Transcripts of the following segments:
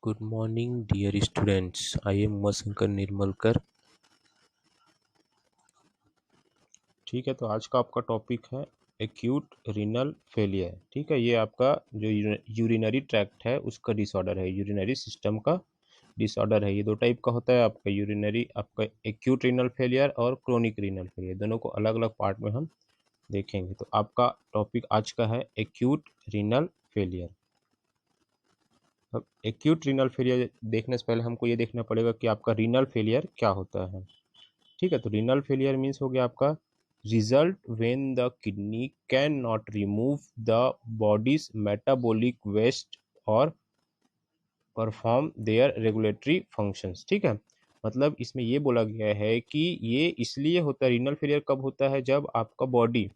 Good morning, dear students. I am Umashankar Nirmalkar. ठीक है, तो आज का आपका टॉपिक है एक्यूट रीनल फेलियर। ठीक है, ये आपका जो यूरिनरी ट्रैक्ट है उसका डिसऑर्डर है, यूरिनरी सिस्टम का डिसऑर्डर है। ये दो टाइप का होता है आपका यूरिनरी, आपका एक्यूट रीनल फेलियर और क्रोनिक रीनल फेलियर। दोनों को अलग अलग पार्ट में हम देखेंगे। तो आपका टॉपिक आज का है एक्यूट रीनल फेलियर। अब एक्यूट रीनल फेलियर देखने से पहले हमको ये देखना पड़ेगा कि आपका रीनल फेलियर क्या होता है। ठीक है, तो रीनल फेलियर मीन्स हो गया आपका result when the kidney can not remove the body's metabolic waste और परफॉर्म देयर रेगुलेटरी फंक्शंस। ठीक है, मतलब इसमें ये बोला गया है कि ये इसलिए होता है, रीनल फेलियर कब होता है, जब आपका बॉडी,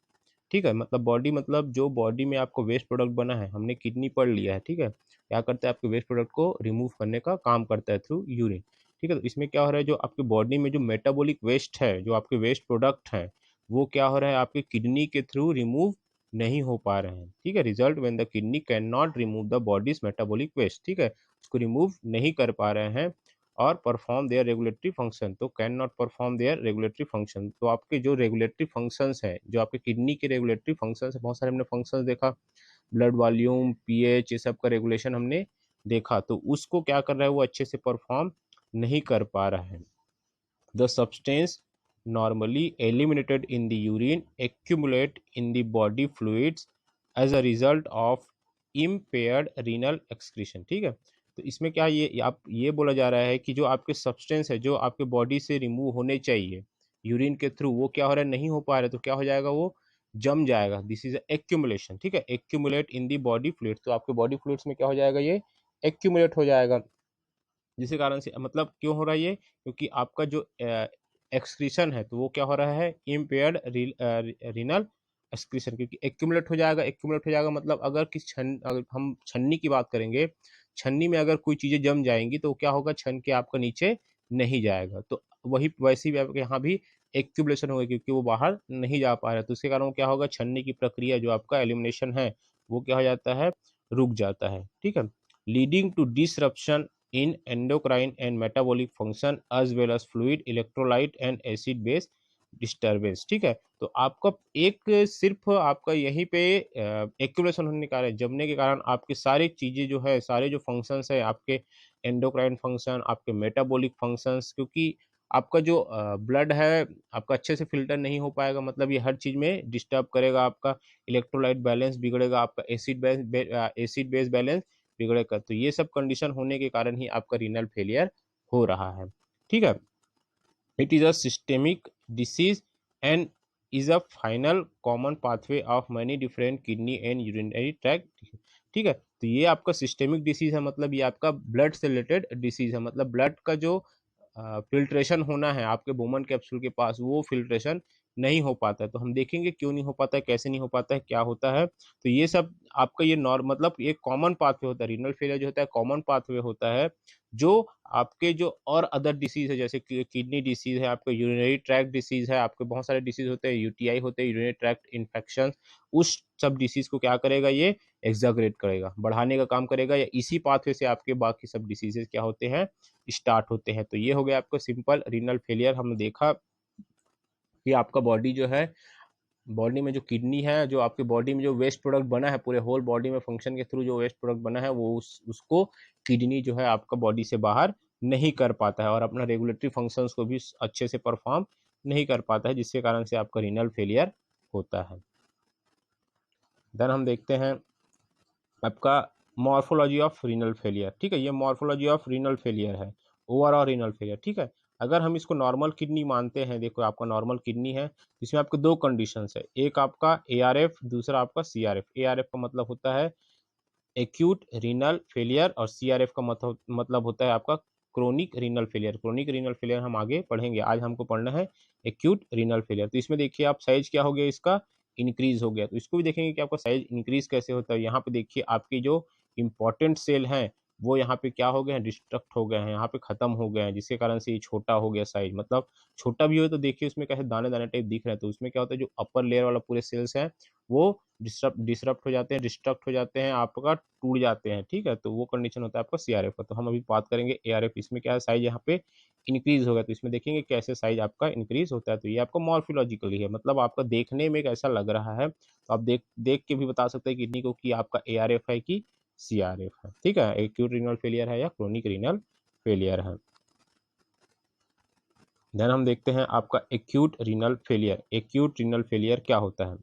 ठीक है, मतलब बॉडी मतलब जो बॉडी में आपको वेस्ट प्रोडक्ट बना है, हमने किडनी पढ़ लिया है। ठीक है, क्या करता है, आपके वेस्ट प्रोडक्ट को रिमूव करने का काम करता है थ्रू यूरिन। ठीक है, तो इसमें क्या हो रहा है, जो आपके बॉडी में जो मेटाबॉलिक वेस्ट है, जो आपके वेस्ट प्रोडक्ट हैं, वो क्या हो रहा है, आपके किडनी के थ्रू रिमूव नहीं हो पा रहे हैं। ठीक है, result when the kidney can not remove the body's metabolic waste. ठीक है, उसको रिमूव नहीं कर पा रहे हैं और परफॉर्म देयर रेगुलेटरी फंक्शन, तो can not perform their regulatory function. तो आपके जो रेगुलेटरी फंक्शंस हैं, जो आपके किडनी के रेगुलेटरी फंक्शंस है, बहुत सारे हमने फंक्शंस देखा, ब्लड वॉल्यूम, पीएच, ये सब का रेगुलेशन हमने देखा, तो उसको क्या कर रहा है, वो अच्छे से परफॉर्म नहीं कर पा रहा है। The substance normally eliminated in the urine accumulate in the body fluids as a result of impaired renal excretion। ठीक है, तो इसमें क्या ये आप ये बोला जा रहा है कि जो आपके सब्सटेंस है, जो आपके बॉडी से रिमूव होने चाहिए यूरिन के थ्रू, वो क्या हो रहा है, नहीं हो पा रहा है, तो क्या हो जाएगा, वो जम जाएगा। This is accumulation. ठीक है, accumulate in the body fluid, तो आपके बॉडी फ्लूइड्स में क्या हो जाएगा, ये एक्यूमुलेट हो जाएगा। जिसके कारण से मतलब क्यों हो रहा है ये, क्योंकि आपका जो एक्सक्रीशन है, तो वो क्या हो रहा है, इम्पेयर्ड रीनल एक्सक्रीशन, क्योंकि एक्यूमुलेट हो जाएगा। एक्यूमुलेट हो जाएगा मतलब अगर हम छन्नी की बात करेंगे, छन्नी में अगर कोई चीज़ें जम जाएंगी तो क्या होगा, छन के आपका नीचे नहीं जाएगा। तो वही वैसे भी आपके यहाँ भी एक्यूमुलेशन होगा, क्योंकि वो बाहर नहीं जा पा रहा है, तो उसके कारण क्या होगा, छन्नी की प्रक्रिया जो आपका एलिमिनेशन है, वो क्या हो जाता है, रुक जाता है। ठीक है, leading to disruption in endocrine and metabolic function as well as fluid electrolyte and acid base disturbance। ठीक है, तो आपका एक सिर्फ आपका यहीं पे एक्यूमुलेशन होने के कारण, जमने के कारण आपके सारी चीज़ें जो है, सारे जो फंक्शंस है आपके, एंडोक्राइन फंक्शन, आपके मेटाबॉलिक फंक्शंस, क्योंकि आपका जो ब्लड है आपका अच्छे से फिल्टर नहीं हो पाएगा, मतलब ये हर चीज़ में डिस्टर्ब करेगा, आपका इलेक्ट्रोलाइट बैलेंस बिगड़ेगा, आपका एसिड बेस बैलेंस बिगड़ेगा। तो ये सब कंडीशन होने के कारण ही आपका रीनल फेलियर हो रहा है। ठीक है, it is a systemic disease and is a final common pathway of many different kidney and urinary tract. ठीक है, तो ये आपका सिस्टेमिक डिसीज है, मतलब ये आपका ब्लड से रिलेटेड डिसीज है, मतलब ब्लड का जो फिल्ट्रेशन होना है आपके बोमन कैप्सूल के पास, वो फिल्ट्रेशन नहीं हो पाता है। तो हम देखेंगे क्यों नहीं हो पाता है, कैसे नहीं हो पाता है, क्या होता है। तो ये सब आपका ये मतलब ये कॉमन पाथवे होता है, रीनल फेलियर जो होता है कॉमन पाथवे होता है, जो आपके जो और अदर डिसीज है, जैसे किडनी डिसीज है, आपका यूरिनरी ट्रैक्ट डिसीज है, आपके बहुत सारे डिसीज होते हैं, यूटीआई होते हैं, यूरिनरी ट्रैक्ट इन्फेक्शन, उस सब डिसीज को क्या करेगा, ये एग्जाग्रेट करेगा, बढ़ाने का काम करेगा, या इसी पाथवे से आपके बाकी सब डिसीजेस क्या होते हैं, स्टार्ट होते हैं। तो ये हो गया आपका सिंपल रीनल फेलियर। हमने देखा कि आपका बॉडी जो है, बॉडी में जो किडनी है, जो आपके बॉडी में जो वेस्ट प्रोडक्ट बना है, पूरे होल बॉडी में फंक्शन के थ्रू जो वेस्ट प्रोडक्ट बना है, वो उसको किडनी जो है आपका बॉडी से बाहर नहीं कर पाता है, और अपना रेगुलेटरी फंक्शंस को भी अच्छे से परफॉर्म नहीं कर पाता है, जिसके कारण से आपका रीनल फेलियर होता है। देन हम देखते हैं आपका मॉर्फोलॉजी ऑफ रीनल फेलियर। ठीक है, ये मॉर्फोलॉजी ऑफ रीनल फेलियर है, ओवरऑल रीनल फेलियर। ठीक है, अगर हम इसको नॉर्मल किडनी मानते हैं, देखो आपका नॉर्मल किडनी है, इसमें आपके दो कंडीशंस है, एक आपका एआरएफ, दूसरा आपका सीआरएफ। एआरएफ का मतलब होता है एक्यूट रीनल फेलियर, और सीआरएफ का मतलब होता है आपका chronic renal failure. Chronic renal failure हम आगे पढ़ेंगे, आज हमको पढ़ना है एक्यूट रीनल फेलियर। तो इसमें देखिए आप, साइज क्या हो गया इसका, इंक्रीज हो गया। तो इसको भी देखेंगे कि आपका साइज इंक्रीज कैसे होता है। यहाँ पे देखिए आपकी जो इंपॉर्टेंट सेल हैं, वो यहाँ पे क्या हो गए हैं, डिस्ट्रक्ट हो गए हैं, यहाँ पे खत्म हो गए हैं, जिसके कारण से ये छोटा हो गया साइज। मतलब छोटा भी हो तो देखिए उसमें कैसे दाने दाने टाइप दिख रहे हैं, तो उसमें क्या होता है जो अपर लेयर वाला पूरे सेल्स हैं वो डिसरप्ट हो जाते हैं, डिस्ट्रक्ट हो जाते हैं, आपका टूट जाते हैं। ठीक है, तो वो कंडीशन होता है आपका सीआरएफ का। तो हम अभी बात करेंगे एआरएफ। इसमें क्या है, साइज यहाँ पे इंक्रीज होगा, तो इसमें देखेंगे कैसे साइज आपका इंक्रीज होता है। तो ये आपका मॉर्फोलॉजिकली है, मतलब आपका देखने में कैसा लग रहा है, तो आप देख देख के भी बता सकते हैं किडनी को कि आपका एआरएफ है कि सीआरएफ है। ठीक है, एक्यूट रीनल फेलियर है या क्रोनिक रीनल फेलियर है। देन हम देखते हैं आपका acute renal failure. Acute renal failure क्या होता है?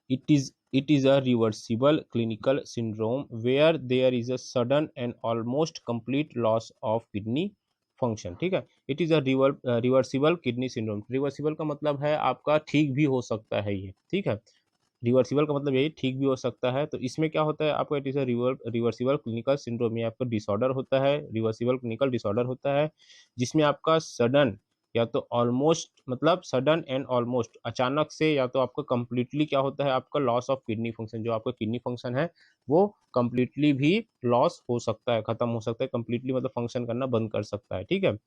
It is a reversible clinical syndrome where there is a sudden and almost complete loss of kidney function। ठीक है, it is a reversible kidney syndrome. Reversible का मतलब है आपका ठीक भी हो सकता है ये। ठीक है, रिवर्सिबल का मतलब यही ठीक भी हो सकता है। तो इसमें क्या होता है आपका, it is a reversible clinical syndrome, ये आपका डिसऑर्डर होता है, रिवर्सिबल क्लिनिकल डिसऑर्डर होता है, जिसमें आपका सडन या तो ऑलमोस्ट, मतलब सडन एंड ऑलमोस्ट अचानक से, या तो आपका कंप्लीटली क्या होता है आपका लॉस ऑफ किडनी फंक्शन, जो आपका किडनी फंक्शन है वो कंप्लीटली भी लॉस हो सकता है, खत्म हो सकता है कंप्लीटली, मतलब फंक्शन करना बंद कर सकता है। ठीक है,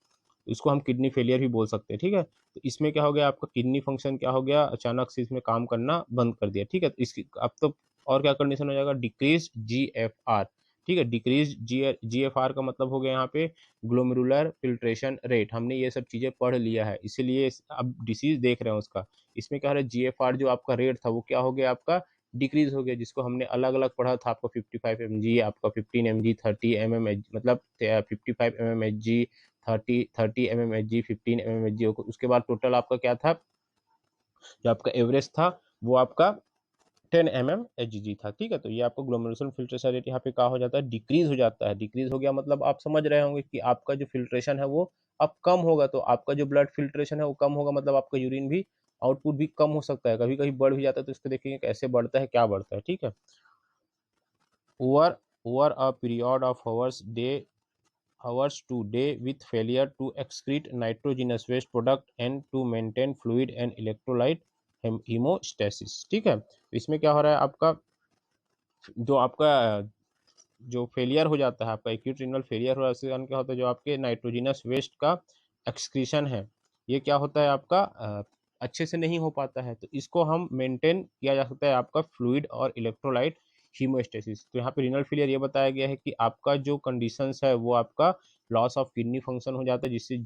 इसको हम किडनी फेलियर भी बोल सकते हैं। ठीक है, तो इसमें क्या हो गया आपका किडनी फंक्शन क्या हो गया, अचानक से इसमें काम करना बंद कर दिया। ठीक है, तो इसकी अब तो और क्या कंडीशन हो जाएगा, डिक्रीज जीएफआर। ठीक है, डिक्रीज जीएफआर का मतलब हो गया यहाँ पे ग्लोमेरुलर फिल्ट्रेशन रेट। हमने ये सब चीजें पढ़ लिया है, इसीलिए अब डिसीज देख रहे हैं उसका। इसमें क्या हो रहा है, जीएफआर जो आपका रेट था वो क्या हो गया आपका, डिक्रीज हो गया, जिसको हमने अलग अलग पढ़ा था आपका 55 mg, आपका 15 mg, 30 mm, मतलब 55 mmHg, 30 mmHg, 15 mmHg। उसके बाद टोटल आपका क्या था, जो आपका एवरेज था वो आपका 10 mmHg था। ठीक है, तो ये आपको ग्लोमेरुलर फिल्ट्रेशन रेट यहाँ पे क्या हो जाता है, डिक्रीज हो जाता है। डिक्रीज हो गया मतलब आप समझ रहे होंगे कि आपका जो फिल्ट्रेशन है वो अब कम होगा, तो आपका जो ब्लड फिल्ट्रेशन है वो कम होगा, मतलब आपका यूरिन भी आउटपुट भी कम हो सकता है, कभी कभी बढ़ भी जाता है। तो इसको देखेंगे कैसे बढ़ता है, क्या बढ़ता है। ठीक है, over over a period of hours to day with failure to excrete nitrogenous waste product and to maintain fluid and electrolyte hemostasis। ठीक है, तो इसमें क्या हो रहा है आपका, जो आपका जो फेलियर हो जाता है, आपका एक्यूट रीनल फेलियर हो रहा है, इसके कारण क्या होता है, जो आपके नाइट्रोजिनस वेस्ट का एक्सक्रीशन है ये क्या होता है आपका अच्छे से नहीं हो पाता है। तो इसको हम मेंटेन किया जा सकता है आपका फ्लूइड और इलेक्ट्रोलाइट हीमोस्टेसिस। तो यहाँ पे रीनल फेलियर ये बताया गया है कि आपका जो कंडीशंस है वो आपका लॉस ऑफ किडनी फंक्शन हो जाता है, जिससे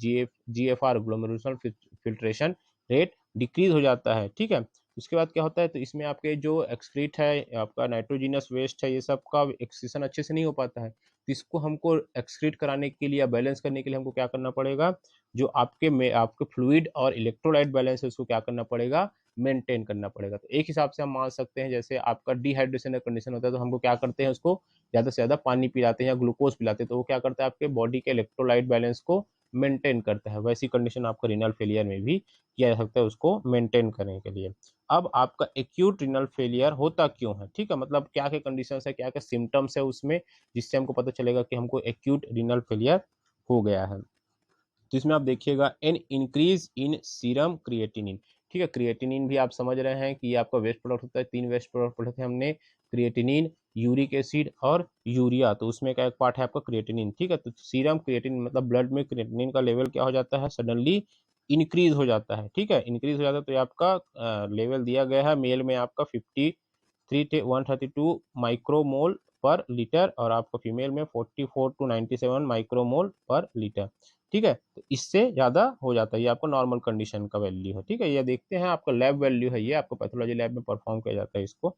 GFR glomerular filtration rate decrease हो जाता है। ठीक है, उसके बाद क्या होता है, तो इसमें आपके जो एक्सक्रीट है आपका नाइट्रोजिनस वेस्ट है, ये सब का एक्सक्रीशन अच्छे से नहीं हो पाता है। तो इसको हमको एक्सक्रीट कराने के लिए या बैलेंस करने के लिए हमको क्या करना पड़ेगा, जो आपके में आपके फ्लूइड और इलेक्ट्रोलाइट बैलेंस है उसको क्या करना पड़ेगा, मेंटेन करना पड़ेगा। तो एक हिसाब से हम मान सकते हैं, जैसे आपका डिहाइड्रेशन का कंडीशन होता है तो हमको क्या करते हैं, उसको ज़्यादा से ज़्यादा पानी पिलाते हैं या ग्लूकोज पिलाते हैं, तो वो क्या करता है आपके बॉडी के इलेक्ट्रोलाइट बैलेंस को मेंटेन करता है। वैसी कंडीशन आपका रीनल फेलियर में भी किया जा सकता है, उसको मेंटेन करने के लिए। अब आपका एक्यूट रीनल फेलियर होता क्यों है, ठीक है, मतलब क्या क्या कंडीशन है, क्या क्या सिम्टम्स है उसमें, जिससे हमको पता चलेगा कि हमको एक्यूट रीनल फेलियर हो गया है। तो इसमें आप देखिएगा एन इंक्रीज इन सीरम क्रिएटिनिन। ठीक है, क्रिएटिनिन भी आप समझ रहे हैं कि ये आपका वेस्ट प्रोडक्ट होता है। 3 वेस्ट प्रोडक्ट पढ़े थे हमने, क्रिएटिनिन, यूरिक एसिड और यूरिया। तो उसमें का एक पार्ट है आपका क्रिएटिनिन। ठीक है, तो सीरम क्रिएटिनिन मतलब ब्लड में क्रिएटिनिन का लेवल क्या हो जाता है, सडनली इंक्रीज हो जाता है। ठीक है, इंक्रीज हो जाता है, तो ये आपका लेवल दिया गया है, मेल में आपका 132 माइक्रोमोल पर लीटर, और आपको फीमेल में 44 to 97 माइक्रोमोल पर लीटर। ठीक है, तो इससे ज्यादा हो जाता है, ये आपका नॉर्मल कंडीशन का वैल्यू है। ठीक है, ये देखते हैं आपका लैब वैल्यू है, ये आपको पैथोलॉजी लैब में परफॉर्म किया जाता है इसको।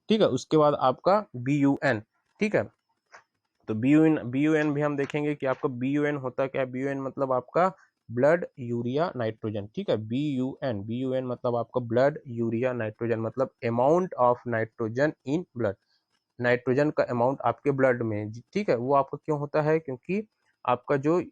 ठीक है, उसके बाद आपका BUN। ठीक है, तो BUN भी हम देखेंगे कि आपका BUN होता क्या है। BUN मतलब आपका ब्लड यूरिया नाइट्रोजन। ठीक है, BUN मतलब आपका ब्लड यूरिया नाइट्रोजन, मतलब amount of nitrogen in blood, nitrogen का अमाउंट आपके ब्लड में। ठीक है, वो आपका क्यों होता है, क्योंकि आपका जो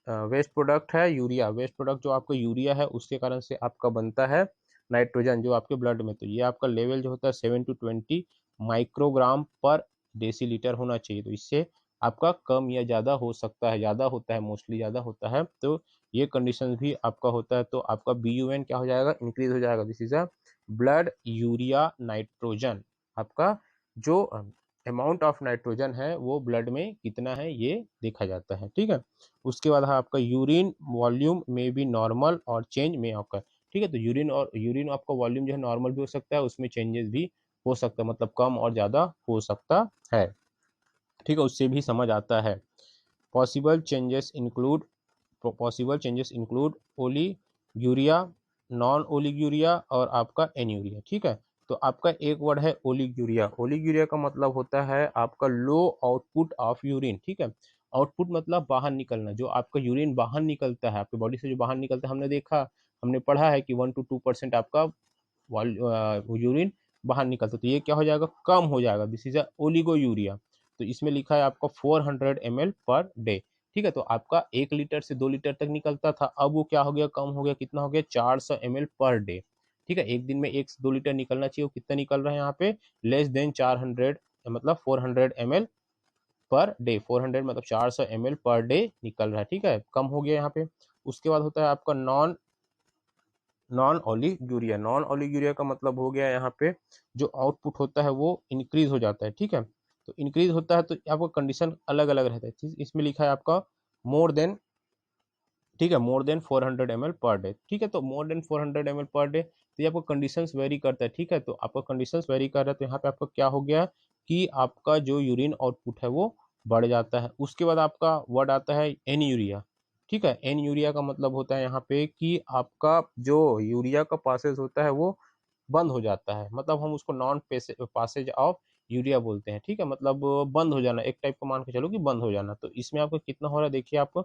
वेस्ट प्रोडक्ट है यूरिया, वेस्ट प्रोडक्ट जो आपका यूरिया है उसके कारण से आपका बनता है नाइट्रोजन जो आपके ब्लड में। तो ये आपका लेवल जो होता है 7 to 20 माइक्रोग्राम पर डेसीलीटर होना चाहिए। तो इससे आपका कम या ज़्यादा हो सकता है, ज़्यादा होता है, मोस्टली ज़्यादा होता है। तो ये कंडीशन भी आपका होता है, तो आपका BUN क्या हो जाएगा, इंक्रीज हो जाएगा। This is a blood urea nitrogen. आपका जो अमाउंट ऑफ नाइट्रोजन है वो ब्लड में कितना है ये देखा जाता है, ठीक है। उसके बाद है आपका यूरिन वॉल्यूम में बी नॉर्मल और चेंज में ऑकर, ठीक है। तो यूरिन आपका वॉल्यूम जो है नॉर्मल भी हो सकता है, उसमें चेंजेस भी हो सकता है, मतलब कम और ज़्यादा हो सकता है, ठीक है। उससे भी समझ आता है। Possible changes include oliguria, non oliguria और आपका एन्यूरिया, ठीक है। तो आपका एक वर्ड है ओलिग्यूरिया। ओलिग्यूरिया का मतलब होता है आपका लो आउटपुट ऑफ यूरिन, ठीक है। आउटपुट मतलब बाहर निकलना, जो आपका यूरिन बाहर निकलता है आपके बॉडी से, जो बाहर निकलता है, हमने पढ़ा है कि 1 to 2% आपका यूरिन बाहर निकलता है, तो ये क्या हो जाएगा, कम हो जाएगा। This is a oliguria. तो इसमें लिखा है आपका 400 ml पर डे, ठीक है। तो आपका 1 लीटर से 2 लीटर तक निकलता था, अब वो क्या हो गया, कम हो गया, कितना हो गया, 400 ml पर डे, ठीक है। एक दिन में 1 से 2 लीटर निकलना चाहिए, वो कितना निकल रहा है यहाँ पे, लेस देन 400, मतलब 400 ml पर डे। 400 मतलब 400 ml पर डे निकल रहा है, ठीक है, कम हो गया यहाँ पे। उसके बाद होता है आपका नॉन ओलिग्यूरिया। नॉन ओलिग्यूरिया का मतलब हो गया यहाँ पे जो आउटपुट होता है वो इंक्रीज हो जाता है, ठीक है। तो इंक्रीज होता है तो आपका कंडीशन अलग अलग रहता है। इसमें लिखा है आपका मोर देन, ठीक है, more than 400 ml per day, ठीक है। तो more than 400 ml per day, तो ये आपका कंडीशंस वेरी करता है, ठीक है। तो आपका कंडीशंस वेरी कर रहा है, तो यहाँ पे आपका क्या हो गया कि आपका जो यूरिन आउटपुट है वो बढ़ जाता है। उसके बाद आपका वर्ड आता है एन यूरिया, ठीक है। एन यूरिया का मतलब होता है यहाँ पे कि आपका जो यूरिया का पासेज होता है वो बंद हो जाता है, मतलब हम उसको नॉन पासेज ऑफ यूरिया बोलते हैं, ठीक है। मतलब बंद हो जाना, एक टाइप का मान के चलो कि बंद हो जाना। तो इसमें आपको कितना हो रहा है, देखिए आपको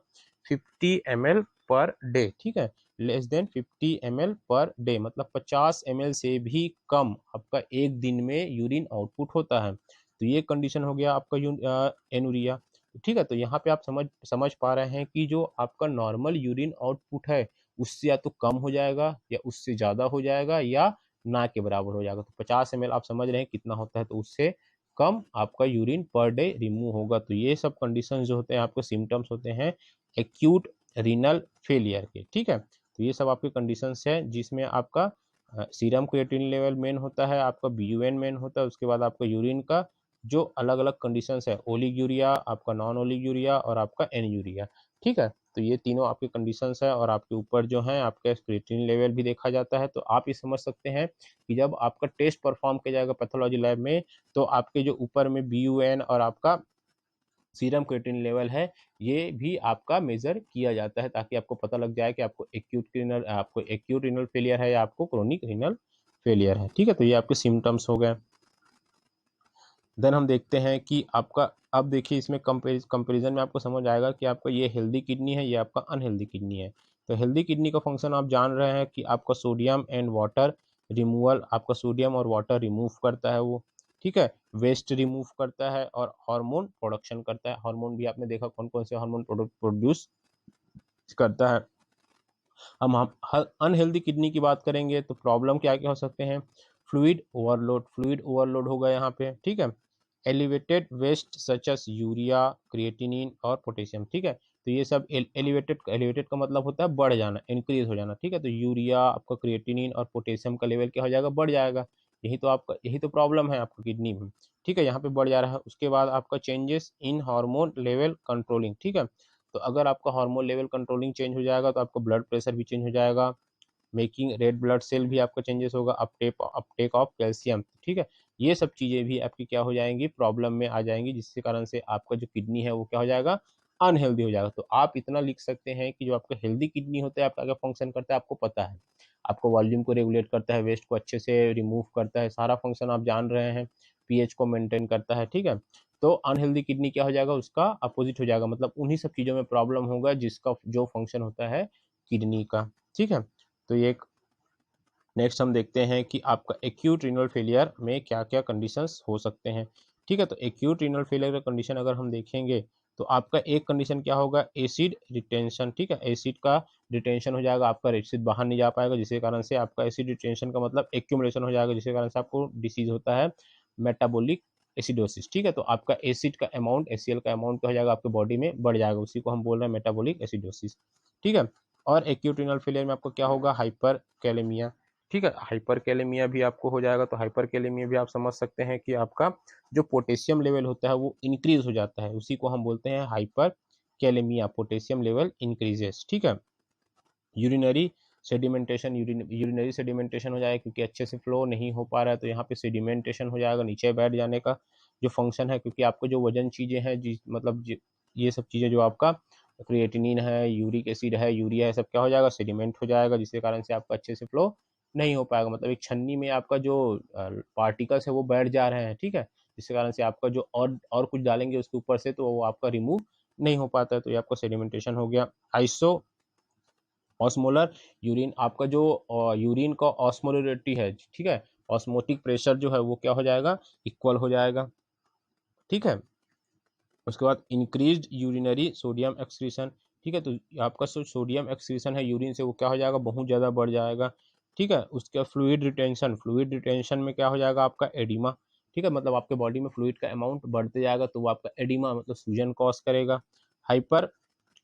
50 ml पर डे, ठीक है, less than 50 ml per day, मतलब 50 ml से भी कम आपका एक दिन में यूरिन आउटपुट होता है। तो ये कंडीशन हो गया आपका एनुरिया, ठीक है। तो यहाँ पे आप समझ पा रहे हैं कि जो आपका नॉर्मल यूरिन आउटपुट है उससे या तो कम हो जाएगा या उससे ज़्यादा हो जाएगा या ना के बराबर हो जाएगा। तो 50 ml आप समझ रहे हैं कितना होता है, तो उससे कम आपका यूरिन पर डे रिमूव होगा। तो ये सब कंडीशन जो होते हैं आपके सिम्टम्स होते हैं एक्यूट रीनल फेलियर के, ठीक है। तो ये सब आपके कंडीशंस है जिसमें आपका सीरम क्रिएटिनिन लेवल मेन होता है, आपका बीयूएन मेन होता है, उसके बाद आपका यूरिन का जो अलग अलग कंडीशंस है, ओलिग्यूरिया, आपका नॉन ओलिग्यूरिया और आपका एनयूरिया, ठीक है। तो ये तीनों आपके कंडीशंस है और आपके ऊपर जो है आपका क्रिएटिनिन लेवल भी देखा जाता है। तो आप ये समझ सकते हैं कि जब आपका टेस्ट परफॉर्म किया जाएगा पैथोलॉजी लैब में, तो आपके जो ऊपर में बीयूएन और आपका सीरम क्रिएटिनिन लेवल है ये भी आपका मेजर किया जाता है, ताकि आपको पता लग जाए कि आपको एक्यूट रीनल फेलियर है या आपको क्रोनिक रीनल फेलियर है, ठीक है। तो ये आपके सिम्टम्स हो गए। देन हम देखते हैं कि आपका, अब देखिए इसमें कंपेरिजन में आपको समझ आएगा कि आपका ये हेल्दी किडनी है, ये आपका अनहेल्दी किडनी है। तो हेल्दी किडनी का फंक्शन आप जान रहे हैं कि आपका सोडियम एंड वाटर रिमूवल, आपका सोडियम और वाटर रिमूव करता है वो, ठीक है, वेस्ट रिमूव करता है और हार्मोन प्रोडक्शन करता है। हार्मोन भी आपने देखा कौन कौन से हार्मोन प्रोड्यूस करता है। हम अनहेल्दी किडनी की बात करेंगे तो प्रॉब्लम क्या क्या हो सकते हैं, फ्लूइड ओवरलोड होगा यहाँ पे, ठीक है। Elevated waste such as urea, creatinine और पोटेशियम, ठीक है। तो ये सब एलिवेटेड का मतलब होता है बढ़ जाना, इंक्रीज हो जाना, ठीक है। तो यूरिया, आपका क्रिएटिनिन और पोटेशियम का लेवल क्या हो जाएगा, बढ़ जाएगा। यही तो प्रॉब्लम है आपका किडनी में, ठीक है, यहाँ पे बढ़ जा रहा है। उसके बाद आपका changes in hormone level controlling, ठीक है। तो अगर आपका हार्मोन लेवल कंट्रोलिंग चेंज हो जाएगा तो आपका ब्लड प्रेशर भी चेंज हो जाएगा, मेकिंग रेड ब्लड सेल भी आपका चेंजेस होगा, अपटेक ऑफ कैल्शियम, ठीक है। ये सब चीज़ें भी आपकी क्या हो जाएंगी, प्रॉब्लम में आ जाएंगी, जिसके कारण से आपका जो किडनी है वो क्या हो जाएगा, अनहेल्दी हो जाएगा। तो आप इतना लिख सकते हैं कि जो आपका हेल्दी किडनी होता है आपका क्या फंक्शन करता है आपको पता है, आपको वॉल्यूम को रेगुलेट करता है, वेस्ट को अच्छे से रिमूव करता है, सारा फंक्शन आप जान रहे हैं, पीएच को मेंटेन करता है, ठीक है। तो अनहेल्दी किडनी क्या हो जाएगा, उसका अपोजिट हो जाएगा, मतलब उन्हीं सब चीज़ों में प्रॉब्लम होगा जिसका जो फंक्शन होता है किडनी का, ठीक है। तो ये नेक्स्ट हम देखते हैं कि आपका एक्यूट रीनल फेलियर में क्या क्या कंडीशंस हो सकते हैं, ठीक है। तो एक्यूट रीनल फेलियर का कंडीशन अगर हम देखेंगे तो आपका एक कंडीशन क्या होगा, एसिड रिटेंशन, ठीक है। एसिड का रिटेंशन हो जाएगा, आपका एसिड बाहर नहीं जा पाएगा, जिसके कारण से आपका एसिड रिटेंशन का मतलब एक्यूमुलेशन हो जाएगा, जिसके कारण से आपको डिसीज होता है मेटाबॉलिक एसिडोसिस, ठीक है। तो आपका एसिड का अमाउंट, एसीएल का अमाउंट क्या हो जाएगा, आपके बॉडी में बढ़ जाएगा, उसी को हम बोल रहे हैं मेटाबॉलिक एसिडोसिस, ठीक है। और एक्यूट रीनल फेलियर में आपको क्या होगा, हाइपर कैलेमिया, ठीक है। हाइपरकैलेमिया भी आपको हो जाएगा, तो हाइपरकैलेमिया भी आप समझ सकते हैं कि आपका जो पोटेशियम लेवल होता है वो इंक्रीज हो जाता है, उसी को हम बोलते हैं हाइपरकैलेमिया, पोटेशियम लेवल इंक्रीजेस। ठीक है। यूरिनरी सेडिमेंटेशन, यूरिनरी सेडिमेंटेशन हो जाएगा क्योंकि अच्छे से फ्लो नहीं हो पा रहा है, तो यहाँ पे सेडिमेंटेशन हो जाएगा, नीचे बैठ जाने का जो फंक्शन है, क्योंकि आपको जो वजन चीज़ें हैं मतलब ये सब चीज़ें जो आपका क्रिएटिनिन है, यूरिक एसिड है, यूरिया है, सब क्या हो जाएगा, सेडिमेंट हो जाएगा, जिसके कारण से आपका अच्छे से फ्लो नहीं हो पाएगा। मतलब एक छन्नी में आपका जो पार्टिकल्स है वो बैठ जा रहे हैं। ठीक है। जिसके कारण से आपका जो और कुछ डालेंगे उसके ऊपर से तो वो आपका रिमूव नहीं हो पाता है, तो ये आपका सेडिमेंटेशन हो गया। आइसो ऑस्मोलर यूरिन, आपका जो यूरिन का ऑस्मोलरिटी है, ठीक है, ऑस्मोटिक प्रेशर जो है वो क्या हो जाएगा, इक्वल हो जाएगा। ठीक है। उसके बाद इंक्रीज्ड यूरिनरी सोडियम एक्सक्रीशन। ठीक है। तो आपका जो सोडियम एक्सक्रीशन है यूरिन से वो क्या हो जाएगा, बहुत ज़्यादा बढ़ जाएगा। ठीक है। उसके बाद फ्लूइड रिटेंशन में क्या हो जाएगा, आपका एडिमा। ठीक है। मतलब आपके बॉडी में फ्लूइड का अमाउंट बढ़ते जाएगा, तो वो आपका एडिमा मतलब सूजन कॉज करेगा। हाइपर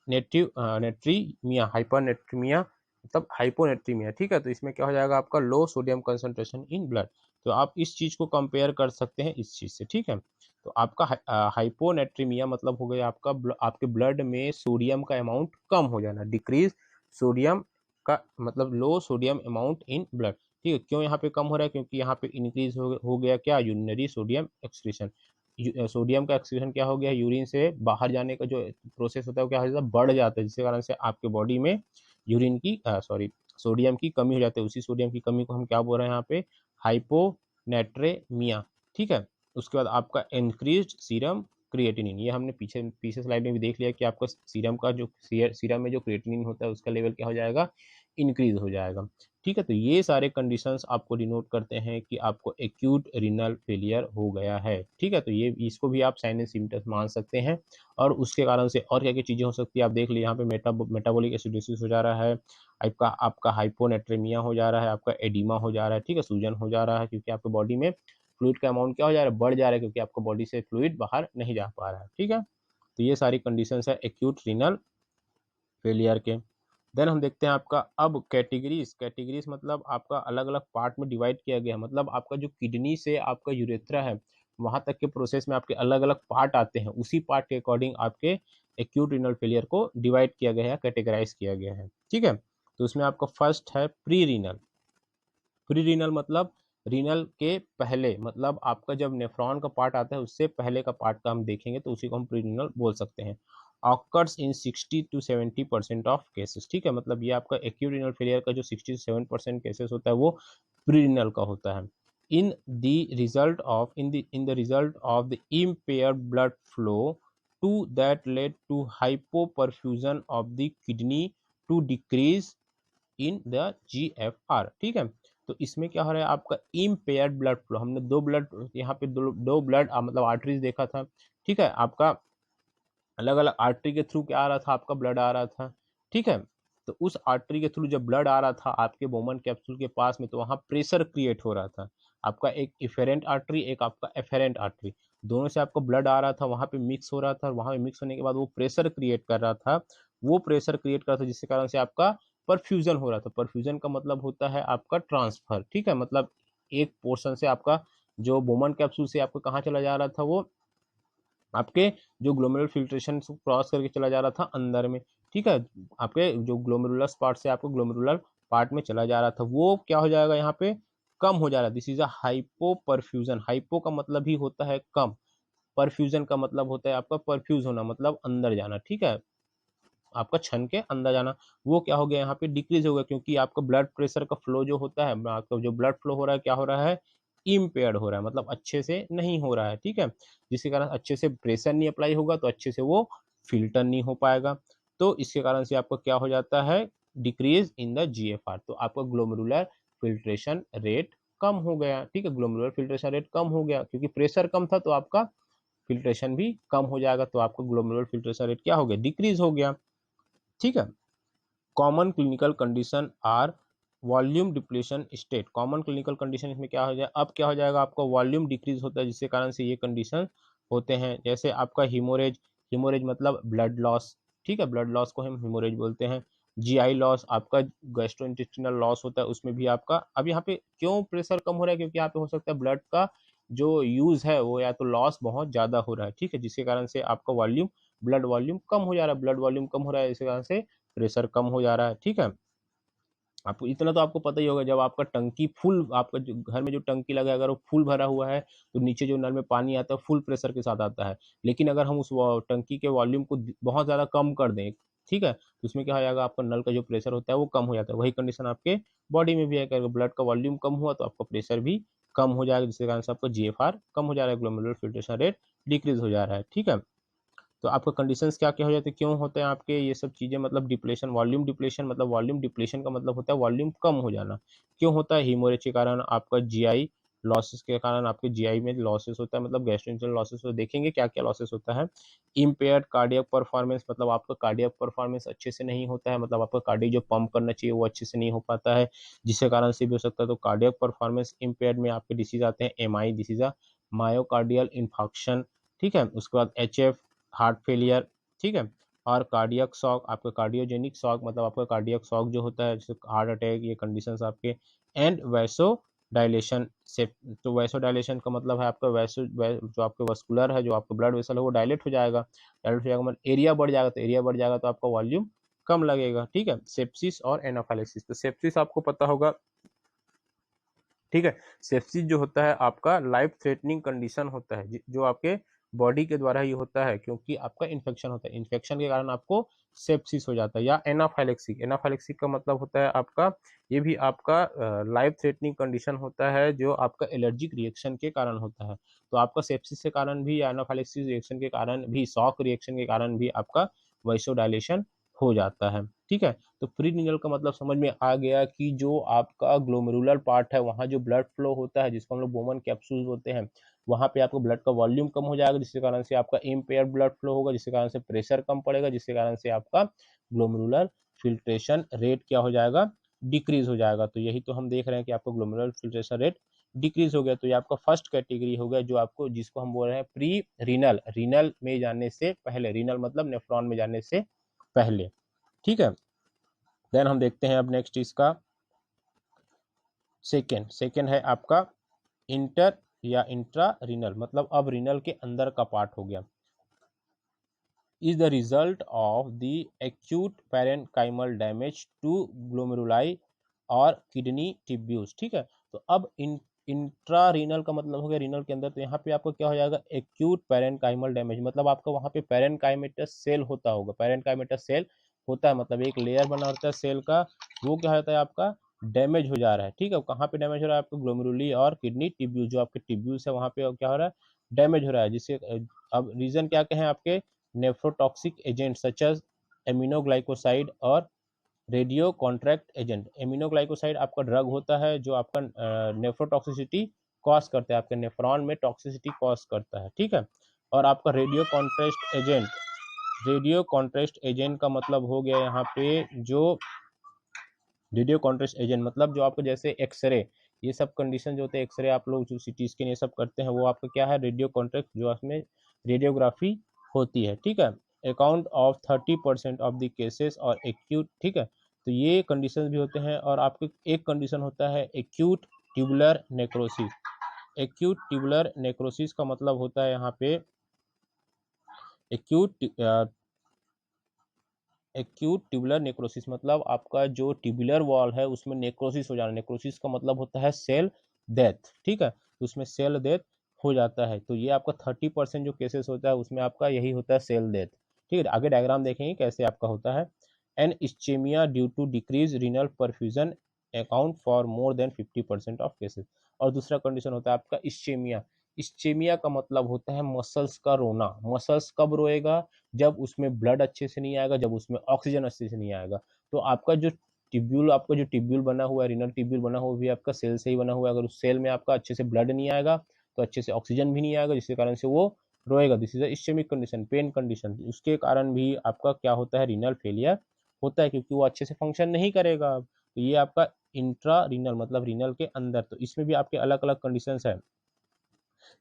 नेट्रीमिया, हाइपरनेट्रीमिया मतलब हाइपोनेट्रीमिया। ठीक है। तो इसमें क्या हो जाएगा, आपका लो सोडियम कंसंट्रेशन इन ब्लड। तो आप इस चीज को कंपेयर कर सकते हैं इस चीज से। ठीक है। तो आपका हाइपोनेट्रीमिया मतलब हो गया आपका आपके ब्लड में सोडियम का अमाउंट कम हो जाना, डिक्रीज सोडियम का मतलब लो सोडियम अमाउंट इन ब्लड। ठीक है। क्यों यहाँ पे कम हो रहा है, क्योंकि यहाँ पे इंक्रीज हो गया क्या, यूरिनरी सोडियम एक्सक्रीशन। सोडियम का एक्सक्रीशन क्या हो गया, यूरिन से बाहर जाने का जो प्रोसेस होता है वो क्या हो जाता है, बढ़ जाता है, जिसके कारण से आपके बॉडी में यूरिन की सोडियम की कमी हो जाती है। उसी सोडियम की कमी को हम क्या बोल रहे हैं यहाँ पे, हाइपोनेट्रेमिया। ठीक है। उसके बाद आपका इंक्रीज्ड सीरम क्रिएटिनिन, ये हमने पीछे पीछे स्लाइड में भी देख लिया कि आपका सीरम का जो सीरम में जो क्रिएटिनिन होता है उसका लेवल क्या हो जाएगा, इंक्रीज हो जाएगा। ठीक है। तो ये सारे कंडीशंस आपको डिनोट करते हैं कि आपको एक्यूट रीनल फेलियर हो गया है। ठीक है। तो ये इसको भी आप साइन एंड सिम्टम्स मान सकते हैं, और उसके कारण से और क्या क्या चीज़ें हो सकती है आप देख लीजिए। यहाँ पे मेटाबॉलिक एसिडोसिस हो जा रहा है, आपका आपका हाइपोनेट्रेमिया हो जा रहा है, आपका एडिमा हो जा रहा है। ठीक है। सूजन हो जा रहा है, क्योंकि आपके बॉडी में फ्लूइड का अमाउंट क्या हो जा रहा है, बढ़ जा रहा है, क्योंकि आपको बॉडी से फ्लूइड बाहर नहीं जा पा रहा है। ठीक है। तो ये सारी कंडीशंस है एक्यूट रीनल फेलियर के। देन हम देखते हैं आपका अब कैटेगरीज मतलब आपका अलग अलग पार्ट में डिवाइड किया गया है। मतलब आपका जो किडनी से आपका यूरेथ्रा है वहां तक के प्रोसेस में आपके अलग अलग पार्ट आते हैं, उसी पार्ट के अकॉर्डिंग आपके एक्यूट रीनल फेलियर को डिवाइड किया गया है, कैटेगराइज किया गया है। ठीक है। तो उसमें आपका फर्स्ट है प्री रीनल। प्री रीनल मतलब रीनल के पहले, मतलब आपका जब नेफ्रॉन का पार्ट आता है उससे पहले का पार्ट का हम देखेंगे तो उसी को हम प्री रीनल बोल सकते हैं। Occurs in 60 to 70% of cases. ठीक है। मतलब ये आपका एक्यूट रीनल फेलियर का जो 60 से 7% केसेस होता है वो प्री रीनल का होता है। In the result of the impaired blood flow to that led to hypoperfusion of the kidney to decrease in the GFR। ठीक है। तो इसमें क्या हो रहा है, आपका इम्पेयर्ड ब्लड फ्लो, हमने दो ब्लड यहाँ पे दो ब्लड मतलब आर्टरीज देखा था। ठीक है। आपका अलग अलग आर्टरी के थ्रू क्या आ रहा था, आपका ब्लड आ रहा था। ठीक है। तो उस आर्टरी के थ्रू जब ब्लड आ रहा था आपके बोमन कैप्सूल के पास में, तो वहां प्रेशर क्रिएट हो रहा था। आपका एक इफेरेंट आर्टरी, एक आपका एफेरेंट आर्टरी, दोनों से आपको ब्लड आ रहा था, वहां पे मिक्स हो रहा था, और वहां पे मिक्स होने के बाद वो प्रेशर क्रिएट कर रहा था, जिसके कारण से आपका परफ्यूजन हो रहा था। परफ्यूजन का मतलब होता है आपका ट्रांसफर। ठीक है। मतलब एक पोर्शन से आपका जो बोमन कैप्सूल से आपको कहाँ चला जा रहा था, वो आपके जो ग्लोमेरुलर फिल्ट्रेशन से क्रॉस करके चला जा रहा था अंदर में। ठीक है। आपके जो ग्लोमेरुलस पार्ट से आपको ग्लोमेरुलर पार्ट में चला जा रहा था, वो क्या हो जाएगा, यहाँ पे कम हो जा रहा है। This is a hypo perfusion. Hypo का मतलब ही होता है कम, परफ्यूजन का मतलब होता है आपका परफ्यूज होना, मतलब अंदर जाना। ठीक है। आपका छन के अंदर जाना, वो क्या हो गया, यहाँ पे डिक्रीज हो गया, क्योंकि आपका ब्लड प्रेशर का फ्लो जो होता है, आपका जो ब्लड फ्लो हो रहा है क्या हो रहा है, इम्पेयर्ड हो रहा है, मतलब अच्छे से नहीं हो रहा है। ठीक है। जिसके कारण अच्छे से प्रेशर नहीं अप्लाई होगा तो अच्छे से वो फिल्टर नहीं हो पाएगा, तो इसके कारण से आपका क्या हो जाता है, डिक्रीज इन द GFR। तो आपका ग्लोमेरुलर फिल्ट्रेशन रेट कम हो गया। ठीक है। ग्लोमेरुलर फिल्ट्रेशन रेट कम हो गया, क्योंकि प्रेशर कम था तो आपका फिल्ट्रेशन भी कम हो जाएगा, तो आपका ग्लोमेरुलर फिल्ट्रेशन रेट क्या हो गया, डिक्रीज हो गया। ठीक है। Common clinical condition are volume depletion state. Common clinical condition इसमें क्या हो जाए, अब क्या हो जाएगा, आपका वॉल्यूम डिक्रीज होता है, जिसके कारण से ये कंडीशन होते हैं। जैसे आपका हिमोरेज, हिमोरेज मतलब ब्लड लॉस। ठीक है। ब्लड लॉस को हम हिमोरेज बोलते हैं। जीआई लॉस, आपका गैस्ट्रोइंटेस्टिनल लॉस होता है, उसमें भी आपका। अब यहाँ पे क्यों प्रेशर कम हो रहा है, क्योंकि यहाँ पे हो सकता है ब्लड का जो यूज है वो या तो लॉस बहुत ज्यादा हो रहा है, ठीक है, जिसके कारण से आपका वॉल्यूम, ब्लड वॉल्यूम कम हो जा रहा है, ब्लड वॉल्यूम कम हो रहा है, इसी कारण से प्रेशर कम हो जा रहा है, ठीक है। आपको इतना तो आपको पता ही होगा, जब आपका टंकी फुल, आपका जो घर में जो टंकी लगा है अगर वो फुल भरा हुआ है तो नीचे जो नल में पानी आता है फुल प्रेशर के साथ आता है। लेकिन अगर हम उस टंकी के वॉल्यूम को बहुत ज़्यादा कम कर दें, ठीक है, तो उसमें क्या हो जाएगा, आपका नल का जो प्रेशर होता है वो कम हो जाता है। वही कंडीशन आपके बॉडी में भी है कि अगर ब्लड का वॉल्यूम कम हुआ तो आपका प्रेशर भी कम हो जाएगा, जिसके कारण से आपका जीएफआर कम हो जा रहा है, ग्लोमेरुलर फिल्ट्रेशन रेट डिक्रीज हो जा रहा है, ठीक है। तो आपका कंडीशंस क्या क्या हो जाते हैं, क्यों होते हैं आपके ये सब चीज़ें, मतलब डिप्लेशन, वॉल्यूम डिप्लेशन, मतलब वॉल्यूम डिप्लेशन का मतलब होता है वॉल्यूम कम हो जाना। क्यों होता है, हीमोरेज के कारण, आपका जीआई लॉसेस के कारण आपके जीआई में लॉसेस होता है, मतलब गैस्ट्रोइंटेस्टाइनल लॉसेस। तो देखेंगे क्या क्या लॉसेस होता है। इम्पेयर्ड कार्डियक परफॉर्मेंस, मतलब आपका कार्डियक परफॉर्मेंस अच्छे से नहीं होता है, मतलब आपका कार्डियक जो पंप करना चाहिए वो अच्छे से नहीं हो पाता है, जिसके कारण से भी हो सकता है। तो कार्डियक परफॉर्मेंस इम्पेयर्ड में आपके डिसीज आते हैं एमआई, डिसीज मायोकार्डियल इन्फाक्शन, ठीक है, उसके बाद एचएफ, हार्ट फेलियर, ठीक है, और कार्डियक शॉक, आपका कार्डियोजेनिक शॉक, मतलब आपका कार्डियक शॉक जो होता है जैसे हार्ट अटैक, ये कंडीशंस आपके। एंड वैसो डायलेशन से, तो वैसो डायलेशन का मतलब है आपका जो आपके वस्कुलर है, जो आपका ब्लड वेसल है वो डायलेट हो जाएगा, डायलेट हो जाएगा मतलब एरिया बढ़ जाएगा, तो एरिया बढ़ जाएगा तो आपका वॉल्यूम कम लगेगा, ठीक है। सेप्सिस और एनाफाइलेक्सिस, तो सेप्सिस आपको पता होगा, ठीक है। सेप्सिस जो होता है आपका लाइफ थ्रेटनिंग कंडीशन होता है, जो आपके बॉडी के द्वारा ही होता है, क्योंकि आपका इन्फेक्शन होता है, इन्फेक्शन के कारण आपको सेप्सिस हो जाता है। या एनाफाइलेक्सिक, एनाफाइलेक्सिक का मतलब होता है आपका, ये भी आपका लाइफ थ्रेटनिंग कंडीशन होता है, जो आपका एलर्जिक रिएक्शन के कारण होता है। तो आपका सेप्सिस के कारण भी, एनाफाइलेक्सिस रिएक्शन के कारण भी, शॉक रिएक्शन के कारण भी आपका वैसोडाइलेशन हो जाता है, ठीक है। तो प्रीनिनल का मतलब समझ में आ गया कि जो आपका ग्लोमेरुलर पार्ट है वहाँ जो ब्लड फ्लो होता है, जिसको हम लोग बोमन कैप्सूल होते हैं, वहाँ पे आपको ब्लड का वॉल्यूम कम हो जाएगा, जिसके कारण से आपका इम्पेयर ब्लड फ्लो होगा, जिसके कारण से प्रेशर कम पड़ेगा, जिसके कारण से आपका ग्लोमेरुलर फिल्ट्रेशन रेट क्या हो जाएगा, डिक्रीज हो जाएगा। तो यही तो हम देख रहे हैं कि आपका ग्लोमेरुलर फिल्ट्रेशन रेट डिक्रीज हो गया। तो ये आपका फर्स्ट कैटेगरी हो गया, जो आपको, जिसको हम बोल रहे हैं प्री रीनल, रीनल में जाने से पहले, रीनल मतलब नेफ्रॉन में जाने से पहले, ठीक है। देन हम देखते हैं अब नेक्स्ट इसका सेकेंड, सेकेंड है आपका इंटर या इंट्रा रीनल, मतलब अब रीनल के अंदर का पार्ट हो गया। Is the result of the acute parenchymal damage to glomeruli और किडनी ट्यूब्यूल्स, ठीक है। तो अब इंट्रा रीनल का मतलब हो गया रीनल के अंदर, तो यहाँ पे आपको क्या हो जाएगा, एक्यूट पैरेन्काइमल डैमेज, मतलब आपका वहाँ पे पैरेन्काइमेटस सेल होता होगा, पैरेन्काइमेटस सेल होता है, मतलब एक लेयर बना होता है सेल का, वो क्या होता है आपका डैमेज हो जा रहा है, ठीक है। कहाँ पे डैमेज हो रहा है, आपको ग्लोमेरुली और किडनी ट्यूब्यूल, जो आपके ट्यूब्यूल्स है वहाँ पे क्या हो रहा है, डैमेज हो रहा है, जिससे अब रीजन क्या कहें आपके, nephrotoxic agent such as aminoglycoside और रेडियो कॉन्ट्रैक्ट एजेंट। एमिनोग्लाइकोसाइड आपका ड्रग होता है जो आपका नेफ्रोटॉक्सिसिटी कॉज करता है, आपके नेफ्रॉन में टॉक्सिसिटी कॉज करता है, ठीक है। और आपका radio contrast agent, radio contrast agent का मतलब हो गया यहाँ पे जो रेडियो कॉन्ट्रास्ट एजेंट, मतलब जो आपको जैसे एक्सरे, ये सब कंडीशन जो होते हैं, एक्सरे आप लोग जो सिटी स्कैन ये सब करते हैं, वो आपका क्या है, रेडियो कॉन्ट्रास्ट, जो उसमें रेडियोग्राफी होती है, ठीक है। Account of 30% of the cases और एक्यूट, ठीक है। तो ये कंडीशन भी होते हैं। और आपके एक कंडीशन होता है acute tubular necrosis. Acute tubular necrosis का मतलब होता है यहाँ पे एक्यूट एक्यूट ट्यूबुलर नेक्रोसिस, मतलब आपका जो ट्यूबुलर वॉल है उसमें नेक्रोसिस हो जाना। नेक्रोसिस का मतलब होता है सेल डेथ, ठीक है, तो उसमें सेल डेथ हो जाता है। तो ये आपका 30% जो केसेस होता है उसमें आपका यही होता है सेल डेथ, ठीक है। आगे डायग्राम देखेंगे कैसे आपका होता है। An ischemia due to decrease renal perfusion account for more than 50% of cases. और दूसरा कंडीशन होता है आपका इस्चेमिया। इस्चेमिया का मतलब होता है मसल्स का रोना। मसल्स कब रोएगा, जब उसमें ब्लड अच्छे से नहीं आएगा, जब उसमें ऑक्सीजन अच्छे से नहीं आएगा। तो आपका जो टिब्यूल, आपका जो टिब्यूल बना हुआ है, रीनल टिब्यूल बना हुआ भी आपका सेल से ही बना हुआ है, अगर उस सेल में आपका अच्छे से ब्लड नहीं आएगा तो अच्छे से ऑक्सीजन भी नहीं आएगा, जिसके कारण से वो रोएगा। This is ischaemic condition, pain condition. उसके कारण भी आपका क्या होता है, रीनल फेलियर होता है, क्योंकि वो अच्छे से फंक्शन नहीं करेगा। तो ये आपका इंट्रा रीनल, मतलब रीनल के अंदर। तो इसमें भी आपके अलग अलग कंडीशन है।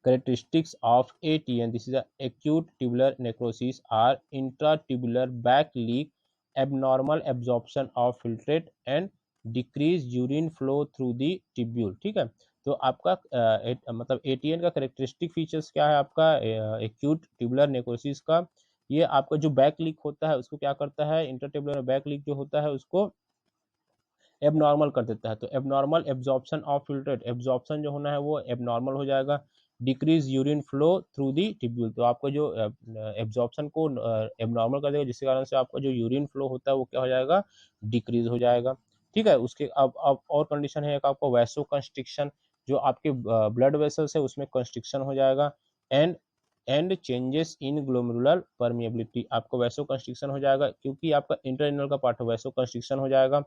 Characteristics of ATN, this is a acute tubular necrosis, are intratubular back leak abnormal absorption of filtrate and decrease urine flow through the tubule. ठीक है, तो आपका मतलब एटीएन का करेक्टरिस्टिक फीचर्स क्या है आपका एक्यूट ट्यूबुलर नेक्रोसिस का, ये आपका जो बैक लीक होता है उसको क्या करता है, इंटरट्यूबुलर बैक लीक जो होता है उसको एबनॉर्मल कर देता है। तो abnormal absorption of filtrate, absorption जो होना है वो एबनॉर्मल हो जाएगा। Decrease urine flow through the tubule, तो आपको जो एब्जॉर्प्शन को एबनॉर्मल कर देगा, जिसके कारण से आपका जो यूरिन फ्लो होता है वो क्या हो जाएगा, डिक्रीज हो जाएगा। ठीक है, उसके अब और कंडीशन है एक आपका वैसो कंस्ट्रिक्शन, जो आपके ब्लड वेसल्स है उसमें कंस्ट्रिक्शन हो जाएगा। And changes in glomerular permeability, आपको वैसो कंस्ट्रिक्शन हो जाएगा क्योंकि आपका इंटरनल का पार्ट है, वैसो कंस्ट्रिक्शन हो जाएगा।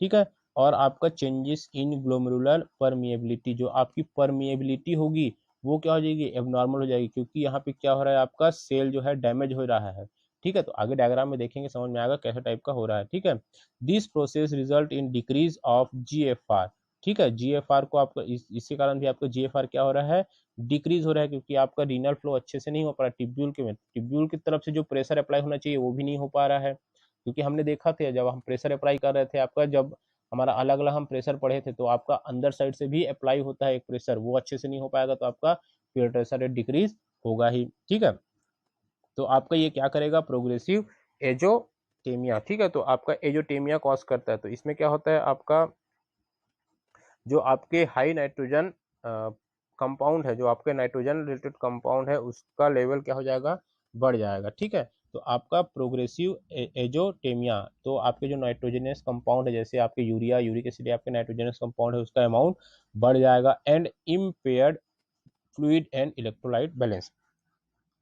ठीक है, और आपका चेंजेस इन ग्लोमेरुलर परमिएबिलिटी, जो आपकी परमिएबिलिटी होगी वो क्या हो जाएगी, एबनॉर्मल हो जाएगी, क्योंकि यहाँ पे क्या हो रहा है, आपका सेल जो है डैमेज हो रहा है। ठीक है, तो आगे डायग्राम में देखेंगे समझ में आएगा कैसे टाइप का हो रहा है। ठीक है, this process result in decrease of GFR. ठीक है, जीएफआर को आपका इसी कारण भी आपका जीएफआर क्या हो रहा है, डिक्रीज हो रहा है, क्योंकि आपका रीनल फ्लो अच्छे से नहीं हो पा रहा, टिब्यूल के में टिब्यूल की तरफ से जो प्रेशर अप्लाई होना चाहिए वो भी नहीं हो पा रहा है। क्योंकि हमने देखा था जब हम प्रेशर अप्लाई कर रहे थे आपका, जब हमारा अलग अलग हम प्रेशर पढ़े थे, तो आपका अंदर साइड से भी अप्लाई होता है एक प्रेशर, वो अच्छे से नहीं हो पाएगा, तो आपका फिल्ट्रेशन रेट डिक्रीज होगा ही। ठीक है, तो आपका ये क्या करेगा, प्रोग्रेसिव एजोटेमिया। ठीक है, तो आपका एजोटेमिया कॉज करता है, तो इसमें क्या होता है आपका, जो आपके हाई नाइट्रोजन कंपाउंड है, जो आपके नाइट्रोजन रिलेटेड कंपाउंड है उसका लेवल क्या हो जाएगा, बढ़ जाएगा। ठीक है, तो आपका प्रोग्रेसिव एजोटेमिया, तो आपके जो नाइट्रोजनस कंपाउंड है, जैसे आपके यूरिया, यूरिक एसिड, आपके नाइट्रोजनस कंपाउंड है, उसका अमाउंट बढ़ जाएगा। And impaired fluid and electrolyte balance,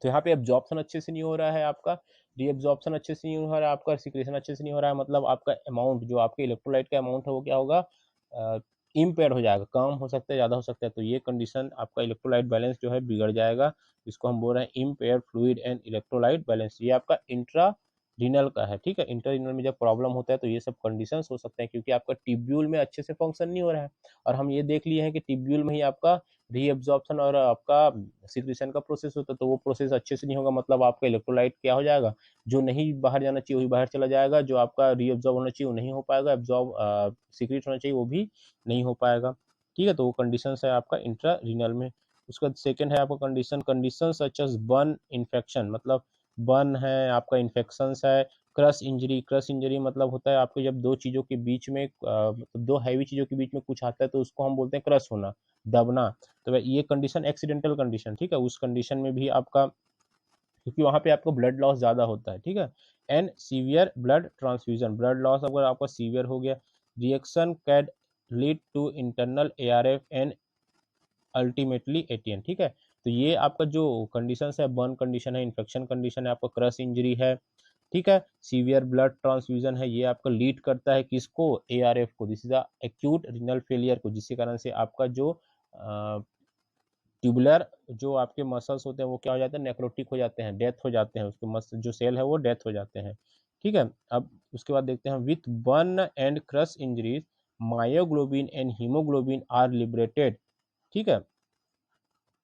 तो यहाँ पे एब्जॉर्प्शन अच्छे से नहीं हो रहा है आपका, रीएब्जॉर्प्शन अच्छे से नहीं हो रहा है आपका, सिक्रेशन अच्छे से नहीं हो रहा है, मतलब आपका अमाउंट, जो आपके इलेक्ट्रोलाइट का अमाउंट है वो क्या होगा, इम्पेयर हो जाएगा, कम हो सकता है, ज़्यादा हो सकता है। तो ये कंडीशन आपका इलेक्ट्रोलाइट बैलेंस जो है बिगड़ जाएगा, इसको हम बोल रहे हैं empire fluid and electrolyte balance. ये आपका इंट्रा रीनल का है। ठीक है, इंट्रा रीनल में जब प्रॉब्लम होता है तो ये सब कंडीशंस हो सकते हैं, क्योंकि आपका टिब्यूल में अच्छे से फंक्शन नहीं हो रहा है। और हम ये देख लिए हैं कि टिब्यूल में ही आपका रीएब्जॉर्प्शन और आपका सिक्रेशन का प्रोसेस होता है, तो वो प्रोसेस अच्छे से नहीं होगा, मतलब आपका इलेक्ट्रोलाइट क्या हो जाएगा, जो नहीं बाहर जाना चाहिए वही बाहर चला जाएगा, जो आपका रीअब्जॉर्ब होना चाहिए वो नहीं हो पाएगा, एब्जॉर्ब सीक्रेट होना चाहिए वो भी नहीं हो पाएगा। ठीक है, तो वो कंडीशन है आपका इंट्रा रीनल में। उसका सेकंड है आपका condition such as burn infection, मतलब बर्न है आपका, इन्फेक्शन है। क्रश इंजरी, क्रश इंजरी मतलब होता है आपके जब दो चीज़ों के बीच में मतलब दो हैवी चीज़ों के बीच में कुछ आता है तो उसको हम बोलते हैं क्रश होना, दबना। तो ये कंडीशन एक्सीडेंटल कंडीशन। ठीक है, उस कंडीशन में भी आपका, क्योंकि वहाँ पे आपको ब्लड लॉस ज़्यादा होता है। ठीक है, and severe blood transfusion, blood loss अगर आपका सीवियर हो गया, reaction can lead to internal ARF and ultimately ATN. ठीक है, तो ये आपका जो कंडीशन है, बर्न कंडीशन है, इन्फेक्शन कंडीशन है, आपका क्रश इंजरी है। ठीक है, सीवियर ब्लड ट्रांसफ्यूजन है, ये आपका लीड करता है किसको, एआरएफ को, this is acute renal failure को, जिसके कारण से आपका जो ट्यूबुलर जो आपके मसल्स होते हैं वो क्या हो जाते हैं, नेक्रोटिक हो जाते हैं, डेथ हो जाते हैं, उसके मसल जो सेल है वो डेथ हो जाते हैं। ठीक है, अब उसके बाद देखते हैं, with burn and crush injuries myoglobin and haemoglobin are liberated. ठीक है,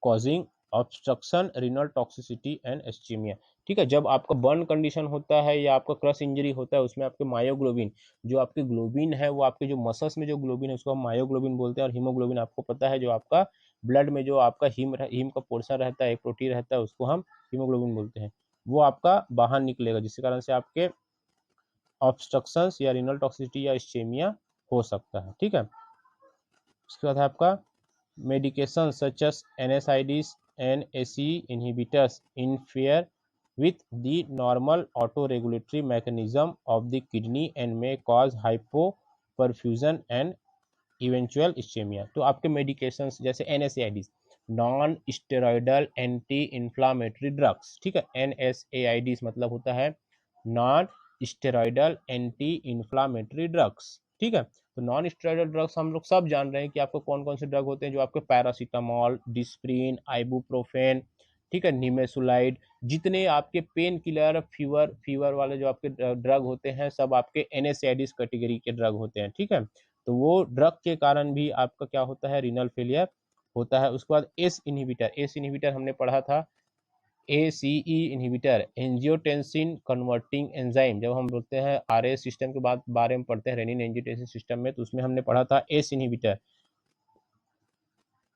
causing obstruction, renal toxicity and ischaemia. ठीक है, जब आपका बर्न कंडीशन होता है या आपका क्रश इंजरी होता है, उसमें आपके मायोग्लोबिन, जो आपके ग्लोबिन है वो आपके जो मसल्स में जो ग्लोबिन है उसको हम मायोग्लोबिन बोलते हैं, और हीमोग्लोबिन आपको पता है जो आपका ब्लड में जो आपका हीम का पोर्शन रहता है, एक प्रोटीन रहता है, उसको हम हीमोग्लोबिन बोलते हैं, वो आपका बाहर निकलेगा, जिसके कारण से आपके ऑब्स्ट्रक्शंस या रीनल टॉक्सिसिटी या इस्चेमिया हो सकता है। ठीक है, उसके बाद है आपका medications such as NSAIDs and ACE inhibitors interfere with the normal autoregulatory mechanism of the kidney and may cause hypoperfusion and eventual ischemia। तो आपके medications जैसे NSAIDs, non steroidal anti inflammatory drugs. ठीक है, NSAIDs मतलब होता है non steroidal anti inflammatory drugs. ठीक है, तो नॉन स्टेरॉयडल ड्रग्स हम लोग सब जान रहे हैं कि आपको कौन कौन से ड्रग होते हैं, जो आपके पैरासीटामोल, डिस्प्रिन, आइबुप्रोफेन, ठीक है, निमेसुलाइड, जितने आपके पेन किलर, फीवर वाले जो आपके ड्रग होते हैं सब आपके NSAIDs कैटेगरी के ड्रग होते हैं। ठीक है, तो वो ड्रग के कारण भी आपका क्या होता है, रीनल फेलियर होता है। उसके बाद एस इनहिबिटर, एस इनहिबिटर हमने पढ़ा था ACE inhibitor, angiotensin converting enzyme. जब हम बोलते हैं RAS सिस्टम के बारे में पढ़ते हैं रेनिन एंजियोटेंसिन सिस्टम में, तो उसमें हमने पढ़ा था ACE inhibitor,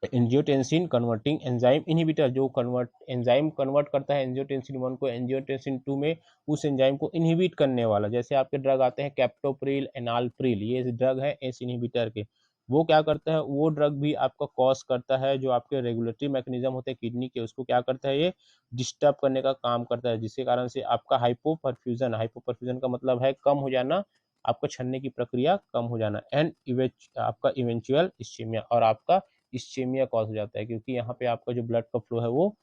angiotensin converting enzyme inhibitor, जो एंजाइम कन्वर्ट करता है एंजियोटेंसिन 1 को एंजियोटेंसिन 2 में, उस एंजाइम को इनहिबिट करने वाला। जैसे आपके ड्रग आते हैं कैप्टोप्रिल, एनालप्रिल, ये ड्रग है एस इनहिबिटर के। वो क्या करता है, वो ड्रग भी आपका कॉज करता है, जो आपके रेगुलेटरी मैकेनिज्म होते हैं किडनी के, उसको क्या करता है, ये डिस्टर्ब करने का काम करता है, जिसके कारण से आपका हाइपोपरफ्यूजन का मतलब है कम हो जाना, आपका छनने की प्रक्रिया कम हो जाना, एंड आपका इवेंचुअल इस्चेमिया, और आपका इस्चेमिया कॉज हो जाता है, क्योंकि यहाँ पे आपका जो ब्लड का फ्लो है वो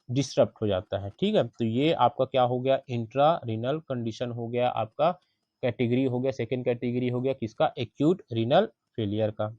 डिस्टर्ब हो जाता है। ठीक है, तो ये आपका क्या हो गया, इंट्रा रीनल कंडीशन हो गया, आपका कैटेगरी हो गया, सेकेंड कैटेगरी हो गया किसका, एक्यूट रीनल फेलियर का।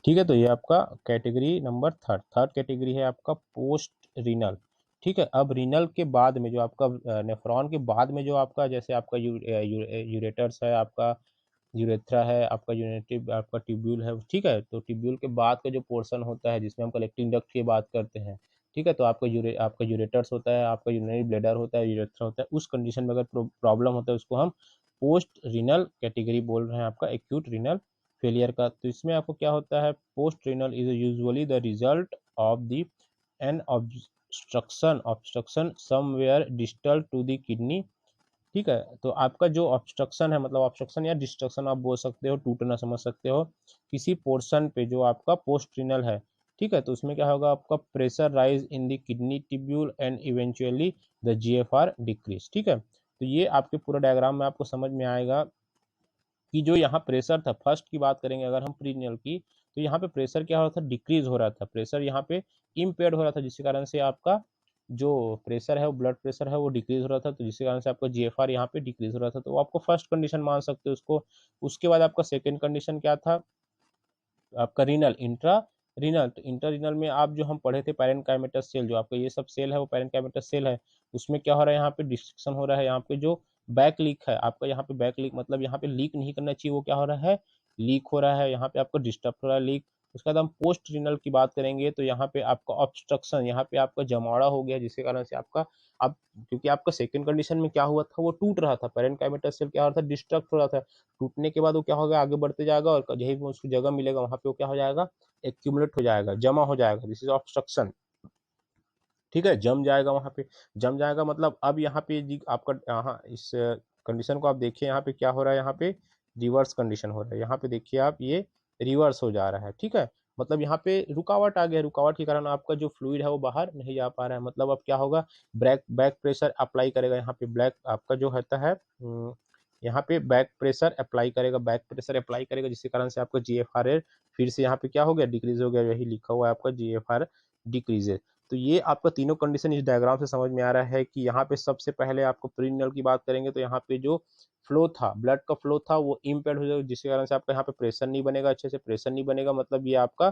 ठीक है, तो ये आपका कैटेगरी नंबर थर्ड कैटेगरी है आपका पोस्ट रीनल। ठीक है, अब रीनल के बाद में जो आपका नेफ्रॉन के बाद में जो आपका, जैसे आपका यूरेटर्स है, आपका यूरेथ्रा है, आपका यूनिटिव, आपका ट्यूब्यूल है। ठीक है, तो ट्यूब्यूल के बाद का जो पोर्शन होता है जिसमें हम कलेक्टिंग डक्ट की बात करते हैं, ठीक है, तो आपका यूरेटर्स होता है, आपका यूरिनरी ब्लैडर होता है, यूरेथ्रा होता है। उस कंडीशन में अगर प्रॉब्लम होता है उसको हम पोस्ट रीनल कैटेगरी बोल रहे हैं, आपका एक्यूट रीनल फेलियर का। तो इसमें आपको क्या होता है, post renal is usually the result of the an obstruction somewhere distal to the kidney. ठीक है, तो आपका जो ऑब्स्ट्रक्शन है, मतलब ऑब्स्ट्रक्शन या डिस्ट्रक्शन आप बोल सकते हो, टूटना समझ सकते हो, किसी पोर्शन पे जो आपका पोस्ट रीनल है। ठीक है, तो उसमें क्या होगा, आपका pressure rise in the kidney tubule and eventually the GFR decrease. ठीक है, तो ये आपके पूरा डायग्राम में आपको समझ में आएगा कि जो यहाँ प्रेशर था, फर्स्ट की बात करेंगे अगर हम प्रीनियल की, तो यहाँ पे प्रेशर क्या हो रहा था, डिक्रीज हो रहा था, प्रेशर यहाँ पे इम्पेयर्ड हो रहा था, जिसके कारण से आपका जो प्रेशर है वो ब्लड प्रेशर है वो डिक्रीज हो रहा था, तो जिसके कारण से आपका GFR यहाँ पे डिक्रीज हो रहा था। तो आपको फर्स्ट कंडीशन मान सकते हो उसको। उसके बाद आपका सेकेंड कंडीशन क्या था, आपका रीनल इंट्रा रीनल। तो इंट्रा रीनल में आप जो हम पढ़े थे पैरेनकाइमेटस सेल, जो आपका ये सब सेल है वो पैरेनकाइमेटस सेल है। उसमें क्या हो रहा है, यहाँ पे डिस्ट्रक्शन हो रहा है, यहाँ पे जो बैक लीक है आपका, यहाँ पे बैक लीक मतलब यहाँ पे लीक नहीं करना चाहिए, वो क्या हो रहा है, लीक हो रहा है, यहाँ पे आपका डिस्टर्ब हो रहा है लीक। उसके बाद हम पोस्ट रीनल की बात करेंगे, तो यहाँ पे आपका ऑब्स्ट्रक्शन, यहाँ पे आपका जमावड़ा हो गया, जिसके कारण से आपका अब, क्योंकि आपका सेकंड कंडीशन में क्या हुआ था, वो टूट रहा था, पैरेनकाइमेटस सेल क्या हो रहा था, डिस्ट्रक्ट हो रहा था। टूटने के बाद वो क्या होगा, आगे बढ़ते जाएगा, और यही उसको जगह मिलेगा वहां पे वो क्या हो जाएगा, एक्यूमुलेट हो जाएगा, जमा हो जाएगा, दिस इज ऑब्स्ट्रक्शन। ठीक है, जम जाएगा वहां पे, जम जाएगा मतलब अब यहाँ पे आपका यहाँ इस कंडीशन को आप देखिए, यहाँ पे क्या हो रहा है, यहाँ पे रिवर्स कंडीशन हो रहा है, यहाँ पे देखिए आप, ये रिवर्स हो जा रहा है। ठीक है, मतलब यहाँ पे रुकावट आ गया, रुकावट के कारण आपका जो फ्लूइड है वो बाहर नहीं जा पा रहा है। मतलब अब क्या होगा, बैक प्रेशर अप्लाई करेगा, यहाँ पे ब्लैक आपका जो होता है, यहाँ पे बैक प्रेशर अप्लाई करेगा, बैक प्रेशर अप्लाई करेगा, जिसके कारण से आपका GFR फिर से यहाँ पे क्या हो गया, डिक्रीज हो गया, यही लिखा हुआ है आपका GFR डिक्रीजेज। तो ये आपका तीनों कंडीशन इस डायग्राम से समझ में आ रहा है कि यहाँ पे सबसे पहले आपको प्रीनल की बात करेंगे, तो यहाँ पे जो फ्लो था, ब्लड का फ्लो था, वो इम्पेयर हो जाएगा, जिसके कारण से आपका यहाँ पे प्रेशर नहीं बनेगा, अच्छे से प्रेशर नहीं बनेगा, मतलब ये आपका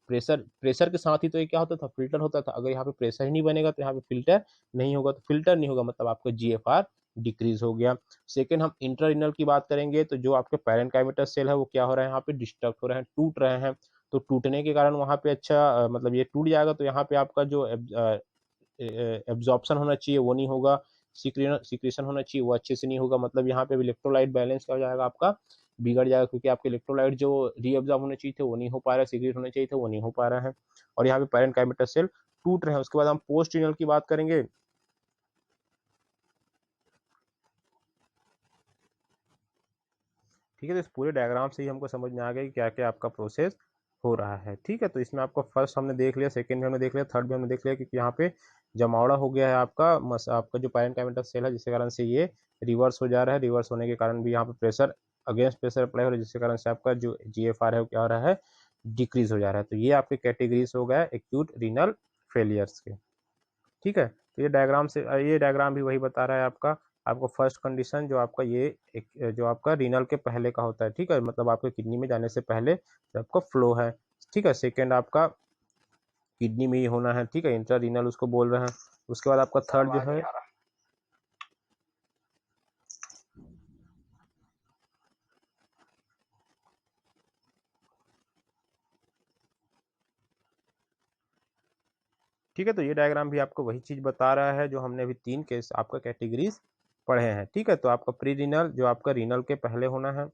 प्रेशर प्रेशर के साथ ही तो ये क्या होता था, फिल्टर होता था। अगर यहाँ पे प्रेशर ही नहीं बनेगा तो यहाँ पे फिल्टर नहीं होगा, तो फिल्टर नहीं होगा मतलब आपका GFR डिक्रीज हो गया। सेकेंड, हम इंट्रारिनल की बात करेंगे, तो जो आपके पैरेनकाइमेटस सेल है वो क्या हो रहा है, यहाँ पे डिस्टर्ब हो रहे हैं, टूट रहे हैं। तो टूटने के कारण वहाँ पे अच्छा मतलब ये टूट जाएगा, तो यहाँ पे आपका जो एब्जॉर्प्शन होना चाहिए वो नहीं होगा, सिक्रेशन होना चाहिए वो अच्छे से नहीं होगा, मतलब यहाँ पे इलेक्ट्रोलाइट बैलेंस क्या हो जाएगा, आपका बिगड़ जाएगा, क्योंकि आपके इलेक्ट्रोलाइट जो रीअब्जॉर्ब होने चाहिए थे वो नहीं हो पा रहा है, सिक्रेट होने चाहिए थे वो नहीं हो पा रहा है, और यहाँ पे पैरेनकाइमेटस सेल टूट रहे हैं। उसके बाद हम पोस्ट रीनल की बात करेंगे। ठीक है, तो इस पूरे डायग्राम से ही हमको समझ में आ गया कि क्या क्या आपका प्रोसेस हो रहा है। ठीक है, तो इसमें आपको फर्स्ट हमने देख लिया, सेकंड भी हमने देख लिया, थर्ड भी हमने देख लिया कि यहाँ पे जमावड़ा हो गया है आपका आपका जो पैरेनकाइमेटस सेल है, जिसके कारण से ये रिवर्स हो जा रहा है, रिवर्स होने के कारण भी यहाँ पे प्रेशर अगेंस्ट प्रेशर अप्लाई हो रहा है, जिसके कारण से आपका जो GFR है वो क्या हो रहा है, डिक्रीज हो जा रहा है। तो ये आपके कैटेगरीज हो गया एक्यूट रीनल फेलियर्स के। ठीक है, तो ये डायग्राम भी वही बता रहा है आपका, आपको फर्स्ट कंडीशन जो आपका ये एक जो आपका रीनल के पहले का होता है, ठीक है, मतलब आपके किडनी में जाने से पहले जो आपका फ्लो है। ठीक है, सेकेंड आपका किडनी में ही होना है, ठीक है, इंट्रा रीनल उसको बोल रहे हैं। उसके बाद आपका थर्ड जो है ठीक है, तो ये डायग्राम भी आपको वही चीज बता रहा है जो हमने अभी 3 केस आपका कैटेगरीज पढ़े हैं, ठीक है। तो आपका प्री रीनल जो आपका रीनल के पहले होना है,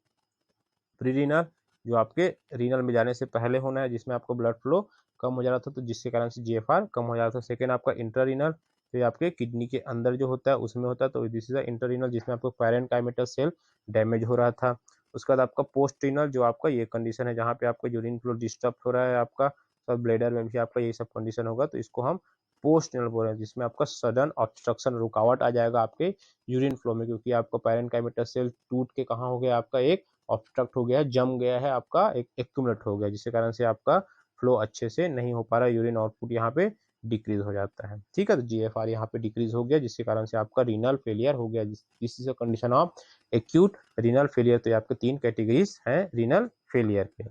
प्री रीनल जो आपके रीनल में जाने से पहले होना है, जिसमें आपको ब्लड फ्लो कम हो जा रहा था तो जिसके कारण से जीएफआर कम हो जाता था। सेकेंड आपका इंट्रा रीनल, तो ये आपके किडनी के अंदर जो होता है उसमें होता है, तो दिस इज इंटर रीनल जिसमें आपको पैरेनकाइमेटल सेल डैमेज हो रहा था। उसके बाद आपका पोस्ट रीनल जो आपका ये कंडीशन है जहाँ पे आपका यूरिन फ्लो डिस्टर्ब हो रहा है आपका, सब ब्लेडर में भी आपका ये सब कंडीशन होगा, तो इसको हम पोस्ट रीनल बोल रहे हैं, जिसमें आपका सडन ऑब्स्ट्रक्शन रुकावट आ जाएगा आपके यूरिन फ्लो में, क्योंकि आपका पैरेनकाइमेटल सेल टूट के कहाँ हो गया आपका एक ऑब्स्ट्रक्ट हो गया है, जम गया है आपका, एक एक्यूमुलेट हो गया, जिसके कारण से आपका फ्लो अच्छे से नहीं हो पा रहा, यूरिन आउटपुट यहाँ पे डिक्रीज हो जाता है, ठीक है। तो जीएफआर यहाँ पे डिक्रीज हो गया जिसके कारण से आपका रीनल फेलियर हो गया, this is a condition of acute renal failure. तो ये आपके 3 कैटेगरीज हैं रीनल फेलियर के,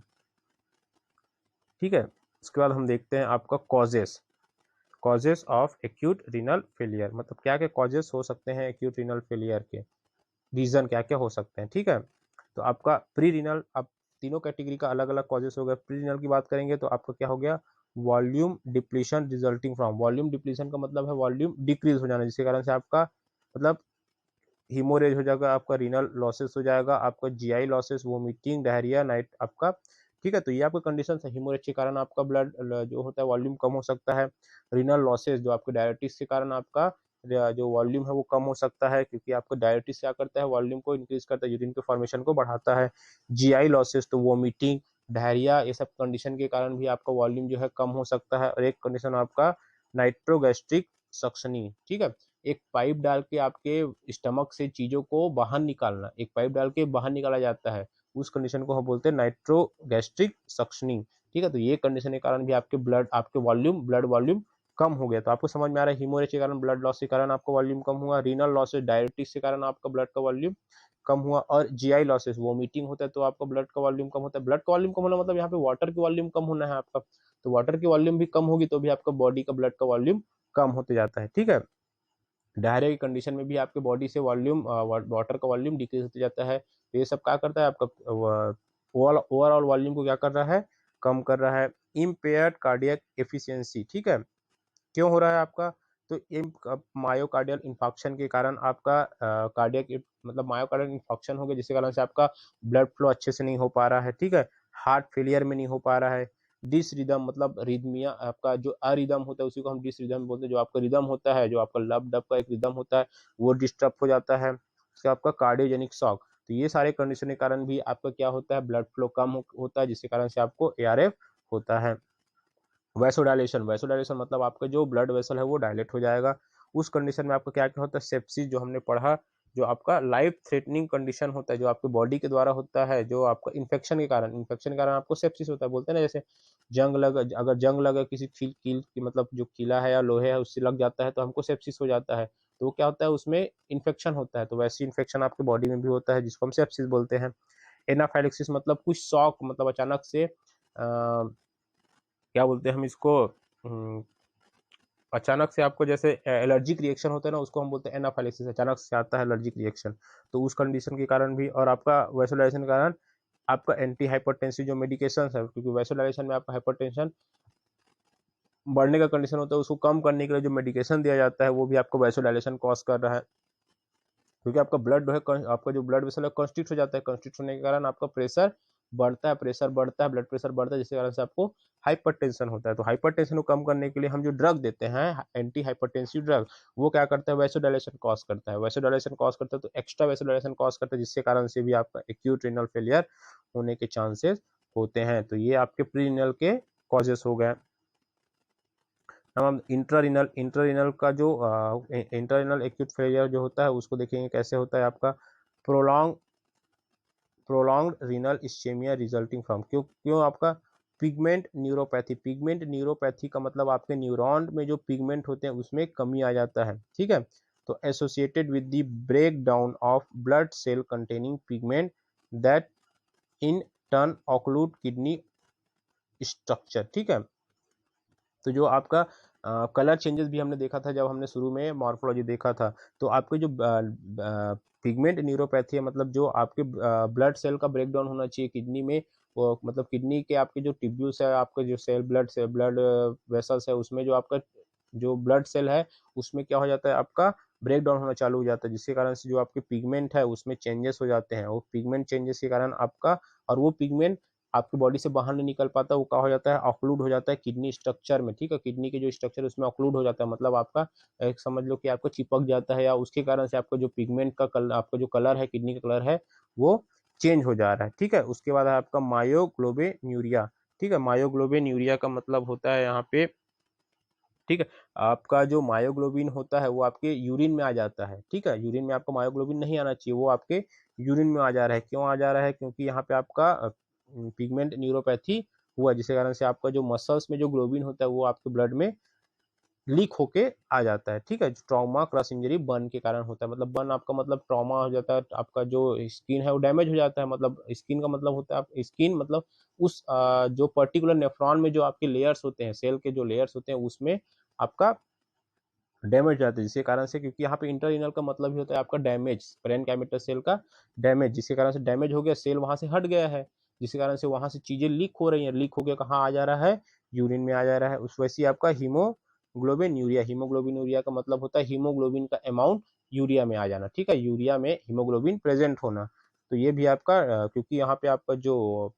ठीक है। उसके बाद हम देखते हैं आपका causes of acute renal failure, मतलब क्या क्या कॉजेस हो सकते हैं एक्यूट रीनल फेलियर के, रीजन क्या क्या हो सकते हैं, ठीक है। तो आपका प्री रीनल, अब तीनों कैटेगरी का अलग अलग कॉजेस हो गए। प्री रीनल की बात करेंगे तो आपका क्या हो गया, volume depletion resulting from, volume depletion का मतलब है वॉल्यूम डिक्रीज हो जाना, जिसके कारण से आपका मतलब हीमोरेज हो जाएगा, आपका रीनल लॉसेस हो जाएगा, आपका GI losses, vomiting, diarrhoea, night आपका, ठीक है। तो ये आपका कंडीशन है, हीमोरेज के कारण आपका ब्लड जो होता है वॉल्यूम कम हो सकता है। रीनल लॉसेस जो आपके डायबिटीज के कारण आपका जो वॉल्यूम है वो कम हो सकता है, क्योंकि आपको डायबिटीज क्या करता है, वॉल्यूम को इंक्रीज करता है, यूरिन के फॉर्मेशन को बढ़ाता है। जीआई लॉसेस तो वोमिटिंग, डायरिया, ये सब कंडीशन के कारण भी आपका वॉल्यूम जो है कम हो सकता है। और एक कंडीशन आपका नाइट्रोगैस्ट्रिक सक्शनिंग, ठीक है, एक पाइप डाल के आपके स्टमक से चीजों को बाहर निकालना, एक पाइप डाल के बाहर निकाला जाता है, उस कंडीशन को हम बोलते हैं नाइट्रोगैस्ट्रिक सक्शनिंग, ठीक है। तो ये कंडीशन के कारण भी आपके आपके ब्लड वॉल्यूम कम हो गया। तो आपको समझ में आ रहा है, हीमोरेज के कारण, ब्लड लॉस के कारण आपका वॉल्यूम कम हुआ, रीनल लॉसेस डायबिटीज के कारण आपका ब्लड का वॉल्यूम कम हुआ, और जीआई लॉसेस वोमिटिंग होता है तो आपका ब्लड का वॉल्यूम कम होता है। ब्लड का वॉल्यूम कम होना मतलब यहाँ पे वाटर की वॉल्यूम कम होना है आपका, तो वाटर की वॉल्यूम भी कम होगी तो भी आपका बॉडी का ब्लड का वॉल्यूम कम होते जाता है, ठीक है। डायरिया की कंडीशन में भी आपके बॉडी से वॉल्यूम वाटर का वॉल्यूम डिक्रीज होते जाता है। तो ये सब क्या करता है, आपका ओवरऑल वॉल्यूम को क्या कर रहा है, कम कर रहा है। इम्पेयर्ड कार्डियक एफिशिएंसी, ठीक है, क्यों हो रहा है आपका, तो मायोकार्डियल इंफाक्शन के कारण आपका कार्डियक मतलब मायोकार्डियल इंफाक्शन हो गया, जिसके कारण से आपका ब्लड फ्लो अच्छे से नहीं हो पा रहा है, ठीक है, हार्ट फेलियर में नहीं हो पा रहा है। डिस रिदम मतलब रिदमिया, आपका जो अरिदम होता है उसी को हम डिस रिदम बोलते हैं, जो आपका रिदम होता है, जो आपका लब डब का एक रिदम होता है वो डिस्टर्ब हो जाता है। उसके आपका कार्डियोजेनिक शॉक, तो ये सारे कंडीशन के कारण भी आपका क्या होता है, ब्लड फ्लो कम होता है, जिसके कारण से आपको एआरएफ होता है। वैसोडाइलेशन मतलब आपका जो ब्लड वेसल है वो डायलेट हो जाएगा। उस कंडीशन में आपका क्या क्या होता है, सेप्सिस जो हमने पढ़ा, जो आपका लाइफ थ्रेटनिंग कंडीशन होता है, जो आपके बॉडी के द्वारा होता है, जो आपका इन्फेक्शन के कारण आपको सेप्सिस होता है, बोलते हैं ना, जैसे अगर जंग लगा किसी कील की, मतलब जो कीला है या लोहे है उससे लग जाता है तो हमको सेप्सिस हो जाता है, तो वो क्या होता है, उसमें इन्फेक्शन होता है, तो वैसी इन्फेक्शन आपके बॉडी में भी होता है जिसको हम सेप्सिस बोलते हैं। एनाफाइलेक्सिस मतलब कुछ शॉक, मतलब अचानक से क्या बोलते हैं हम इसको, अचानक से आपको जैसे एलर्जिक रिएक्शन होता है ना, उसको हम बोलते हैं एनाफाइलेक्सिस, अचानक से आता है एलर्जिक रिएक्शन, तो उस कंडीशन के कारण भी। और आपका वैसोडाइलेशन के कारण आपका एंटी हाइपरटेंसिव जो मेडिकेशन है, क्योंकि वैसोडाइलेशन में आपका हाइपरटेंशन बढ़ने का कंडीशन होता है, उसको कम करने के लिए जो मेडिकेशन दिया जाता है वो भी आपको वैसोडाइलेशन कॉज कर रहा है, क्योंकि आपका ब्लड है, आपका जो ब्लड वेसल है कॉन्स्ट्रिक्ट हो जाता है, कॉन्स्ट्रिक्ट होने के कारण आपका प्रेशर बढ़ता है, ब्लड प्रेशर बढ़ता है, जिसके कारण से आपको हाइपरटेंशन होता है। तो हाइपरटेंशन को कम करने के लिए हम जो ड्रग देते हैं एंटी हाइपरटेंसिव ड्रग, वो क्या करता है, वैसोडाइलेशन कॉज करता है, तो एक्स्ट्रा वैसोडाइलेशन कॉज करता है, जिसके कारण से भी आपका एक्यूट रीनल फेलियर होने के चांसेस होते हैं। तो ये आपके प्री रीनल के कॉजेस हो गए। हम इंट्रारीनल का जो इंट्रारीनल एक्यूट फेलियर जो होता है उसको देखेंगे कैसे होता है आपका, prolonged renal ischaemia resulting from, क्यों आपका पिगमेंट न्यूरोपैथी का मतलब आपके न्यूरॉन में जो पिगमेंट होते हैं उसमें कमी आ जाता है, ठीक है। तो associated with the break down of blood cell containing pigment that in turn occlude kidney structure, ठीक है। तो जो आपका कलर चेंजेस भी हमने देखा था जब हमने शुरू में मॉर्फोलॉजी देखा था, तो आपके जो पिगमेंट न्यूरोपैथी है, मतलब जो आपके ब्लड सेल का ब्रेकडाउन होना चाहिए किडनी में, वो मतलब किडनी के आपके जो ट्यूब्यूल्स है, आपके जो सेल ब्लड वेसल्स है, उसमें जो आपका जो ब्लड सेल है उसमें क्या हो जाता है, आपका ब्रेक डाउन होना चालू हो जाता है, जिसके कारण से जो आपके पिगमेंट है उसमें चेंजेस हो जाते हैं। वो पिगमेंट चेंजेस के कारण आपका, और वो पिगमेंट आपकी बॉडी से बाहर नहीं निकल पाता, वो क्या हो जाता है, ऑक्लूड हो जाता है किडनी स्ट्रक्चर में, ठीक है, किडनी के जो स्ट्रक्चर उसमें ऑक्लूड हो जाता है, मतलब आपका एक समझ लो कि आपको चिपक जाता है, या उसके कारण से आपका जो पिगमेंट का कलर, आपका जो कलर है, किडनी का कलर है, वो चेंज हो जा रहा है, ठीक है। उसके बाद है आपका मायोग्लोबिन्यूरिया, ठीक है। मायोग्लोबिन्यूरिया का मतलब होता है यहाँ पे, ठीक है, आपका जो मायोग्लोबिन होता है वो आपके यूरिन में आ जाता है, ठीक है। यूरिन में आपका मायोग्लोबिन नहीं आना चाहिए, वो आपके यूरिन में आ जा रहा है। क्यों आ जा रहा है? क्योंकि यहाँ पे आपका पिगमेंट न्यूरोपैथी हुआ, जिसके कारण से आपका जो मसल्स में जो ग्लोबिन होता है वो आपके ब्लड में लीक होके आ जाता है, ठीक है। ट्रॉमा, क्रॉस इंजरी, बर्न के कारण होता है, मतलब बर्न आपका मतलब ट्रॉमा हो जाता है, आपका जो स्किन है वो डैमेज हो जाता है, मतलब स्किन का मतलब होता है, आप स्किन मतलब उस जो पर्टिकुलर नेफ्रॉन में जो आपके लेयर्स होते हैं, सेल के जो लेयर्स होते हैं उसमें आपका डैमेज जाता है, जिसके कारण से, क्योंकि यहाँ पे इंटरइनल का मतलब ही होता है आपका डैमेज, पैरेन्काइमेटस सेल का डैमेज, जिसके कारण से डैमेज हो गया, सेल वहां से हट गया है, जिसके कारण से वहां से चीजें लीक हो रही हैं, लीक हो गया कहाँ आ जा रहा है, यूरिन में आ जा रहा है। उस वैसे ही आपका हीमोग्लोबिन यूरिया का मतलब होता है हीमोग्लोबिन का अमाउंट यूरिया में आ जाना, ठीक है, यूरिया में हीमोग्लोबिन प्रेजेंट होना। तो ये भी आपका क्योंकि यहाँ पे आपका जो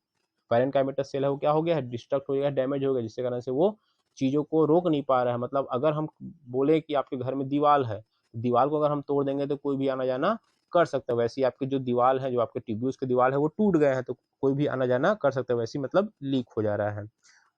पैरेन्काइमेटस सेल है वो क्या हो गया है, डिस्ट्रक्ट हो गया, डैमेज हो गया, जिसके कारण से वो चीजों को रोक नहीं पा रहा है। मतलब अगर हम बोले कि आपके घर में दीवार है, दीवार को अगर हम तोड़ देंगे तो कोई भी आना जाना कर सकता है, वैसे ही आपकी जो दीवार है, जो आपके ट्यूब्यूल्स की दीवार है वो टूट गए हैं, तो कोई भी आना जाना कर सकता है, वैसे मतलब लीक हो जा रहा है।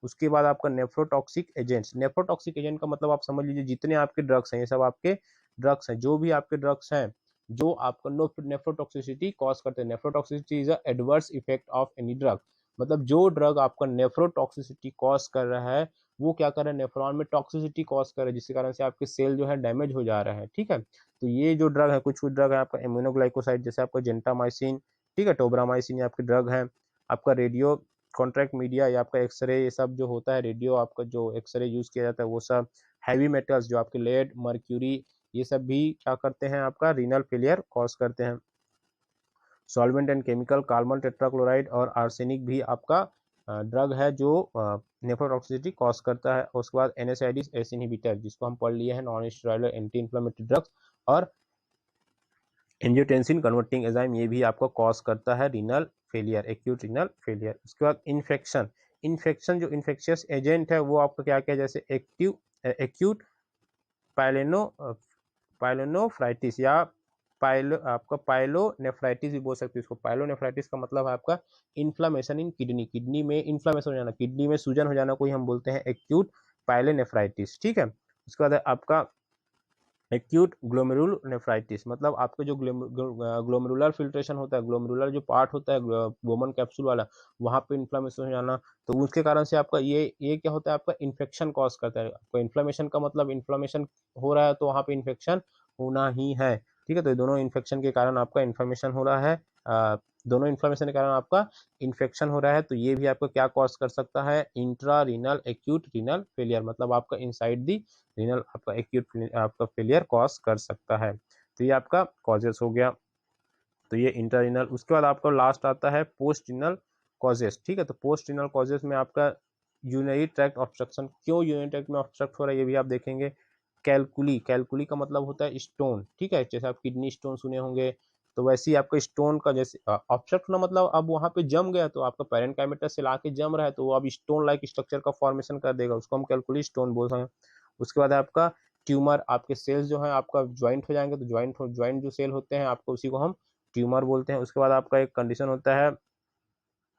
उसके बाद आपका नेफ्रोटॉक्सिक एजेंट्स, नेफ्रोटॉक्सिक एजेंट का मतलब आप समझ लीजिए जितने आपके ड्रग्स हैं, ये सब आपके ड्रग्स हैं, जो भी आपके ड्रग्स हैं जो आपका नेफ्रोटॉक्सिसिटी कॉज करते हैं। Nephrotoxicity is a adverse effect of any drug, मतलब जो ड्रग आपका नेफ्रोटॉक्सिसिटी कॉज कर रहा है वो क्या कर रहा है, नेफ्रॉन में टॉक्सिसिटी कॉज कर रहा है, जिसके कारण से आपके सेल जो है डैमेज हो जा रहा है, ठीक है। तो ये जो ड्रग है, कुछ कुछ ड्रग है आपका इम्यूनोग्लाइकोसाइड, जैसे आपका जेंटामाइसिन, ठीक है, टोब्रामाइसिन, ये आपके ड्रग है। आपका रेडियो कॉन्ट्रैक्ट मीडिया या आपका एक्सरे, ये सब जो होता है, रेडियो आपका जो एक्सरे यूज किया जाता है वो सब। हैवी मेटल्स जो आपके लेड, मर्क्यूरी, ये सब भी क्या करते हैं, आपका रीनल फेलियर कॉज करते हैं। Solvent and chemical, carbon tetrachloride और आर्सेनिक भी आपका ड्रग है जो नेफ्रोटॉक्सिसिटी कॉज करता है। उसके बाद एनएसआईडीज, एस इनहिबिटर, जिसको हम पढ़ लिए हैं, non steroidal anti inflammatory drugs, और एंजियोटेंसिन कन्वर्टिंग एंजाइम, ये भी आपको कॉज करता है renal failure, acute renal failure. उसके बाद इन्फेक्शन, इन्फेक्शन जो इन्फेक्शियस एजेंट है वो आपका क्या क्या, जैसे एक्यूट पाइलेनो पाइलोनोफ्राइटिस, या आपका पाइलोनेफ्राइटिस भी बोल सकते हो इसको। पाइलोनेफ्राइटिस का मतलब है आपका इन्फ्लामेशन इन किडनी, किडनी में इन्फ्लामेशन हो जाना, किडनी में सूजन हो जाना, कोई हम बोलते हैं एक्यूट पाइलोनेफ्राइटिस, ठीक है। उसके बाद आपका एक्यूट ग्लोमेरुलनेफ्राइटिस, मतलब आपका जो ग्लोमेरुलर फिल्ट्रेशन होता है, ग्लोमेरुलर जो पार्ट होता है बोमन कैप्सूल वाला, वहां पे इन्फ्लामेशन हो जाना, तो उसके कारण से आपका ये क्या होता है, आपका इन्फेक्शन कॉज करता है। आपका इन्फ्लामेशन का मतलब इन्फ्लामेशन हो रहा है तो वहां पे इन्फेक्शन होना ही है, ठीक है। तो दोनों इन्फेक्शन के कारण आपका इन्फ्लामेशन हो रहा है, दोनों इन्फ्लामेशन के कारण आपका इन्फेक्शन हो रहा है, तो ये भी आपका क्या कॉज कर सकता है, intra renal acute renal failure, मतलब आपका इनसाइड दी रीनल आपका एक्यूट आपका फेलियर कॉज कर सकता है। तो ये आपका कॉजेस हो गया, तो ये इंटररिनल। उसके बाद आपका लास्ट आता है पोस्ट रिनल कॉजेस, ठीक है। तो पोस्ट रिनल कॉजेस में आपका यूरिनरी ट्रैक्ट ऑब्स्ट्रक्शन, क्यों यूरिनरी ट्रैक्ट में ऑब्स्ट्रक्ट हो रहा है ये भी आप देखेंगे। कैलकुली, कैलकुली का मतलब होता है स्टोन, ठीक है, जैसे आप किडनी स्टोन सुने होंगे, तो वैसे ही आपका स्टोन का जैसे ऑब्स्ट्रक्ट होना मतलब अब वहां पे जम गया, तो आपका पैरेन्काइमेटस से लाके जम रहा है तो वो अब स्टोन लाइक स्ट्रक्चर का फॉर्मेशन कर देगा, उसको हम कैलकुली स्टोन बोल रहे हैं। उसके बाद आपका ट्यूमर, आपके सेल्स जो है आपका ज्वाइंट हो जाएंगे, तो ज्वाइंट जो सेल होते हैं आपको उसी को हम ट्यूमर बोलते हैं। उसके बाद आपका एक कंडीशन होता है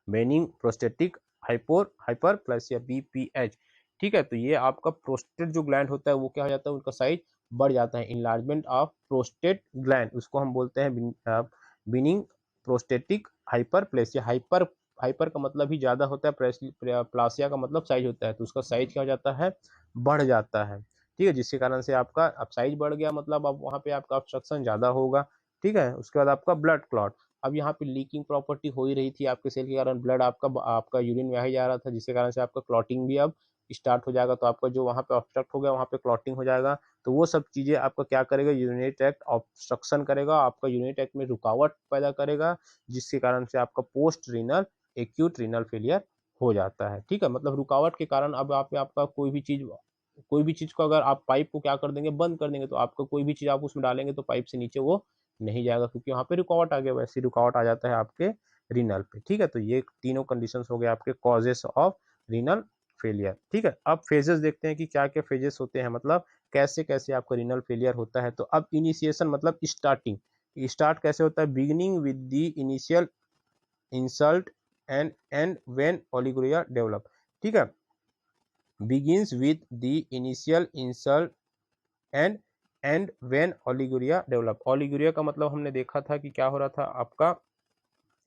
बेनिंग प्रोस्टेटिक हाइपरप्लेसिया, बीपीएच, ठीक है। तो ये आपका प्रोस्टेट जो ग्लैंड होता है वो क्या हो जाता है, उनका साइज बढ़ जाता है, इनलार्जमेंट ऑफ प्रोस्टेट ग्लैंड, उसको हम बोलते हैं बिनिंग प्रोस्टेटिक हाइपरप्लेसिया। हाइपर का मतलब ही ज्यादा होता है, प्लासिया का मतलब साइज होता है, तो उसका साइज क्या हो जाता है, बढ़ जाता है, ठीक है, जिसके कारण से आपका अब साइज बढ़ गया, मतलब अब वहां पे आपका ऑब्स्ट्रक्शन ज्यादा होगा, ठीक है। उसके बाद आपका ब्लड क्लॉट, अब यहाँ पे लीकिंग प्रॉपर्टी हो ही रही थी आपके सेल के कारण, ब्लड आपका यूरिन में ही जा रहा था, जिसके कारण से आपका क्लॉटिंग भी अब स्टार्ट हो जाएगा, तो आपका जो वहाँ पे ऑब्स्ट्रक्ट हो गया वहाँ पे क्लॉटिंग हो जाएगा। तो वो सब चीज़ें आपका क्या करेगा, यूरिनरी ट्रैक्ट ऑब्स्ट्रक्शन करेगा, आपका यूरिनरी ट्रैक्ट में रुकावट पैदा करेगा, जिसके कारण से आपका post renal acute renal failure हो जाता है। ठीक है, मतलब रुकावट के कारण अब आपका कोई भी चीज़ को अगर आप पाइप को क्या कर देंगे, बंद कर देंगे, तो आपका कोई भी चीज़ आप उसमें डालेंगे तो पाइप से नीचे वो नहीं जाएगा, क्योंकि वहाँ पे रुकावट आ गया। वैसी रुकावट आ जाता है आपके रीनल पे। ठीक है, तो ये तीनों कंडीशंस हो गए आपके कॉजेस ऑफ रीनल फेलियर। ठीक है, अब फेजेस देखते हैं कि क्या क्या फेजेस होते हैं, मतलब कैसे कैसे आपका रीनल फेलियर होता है। तो अब इनिशिएशन मतलब स्टार्टिंग, स्टार्ट कैसे होता है, beginning with the initial insult and and when oliguria develop. ठीक है, begins with the initial insult and and when oliguria develop. Oliguria का मतलब हमने देखा था कि क्या हो रहा था, आपका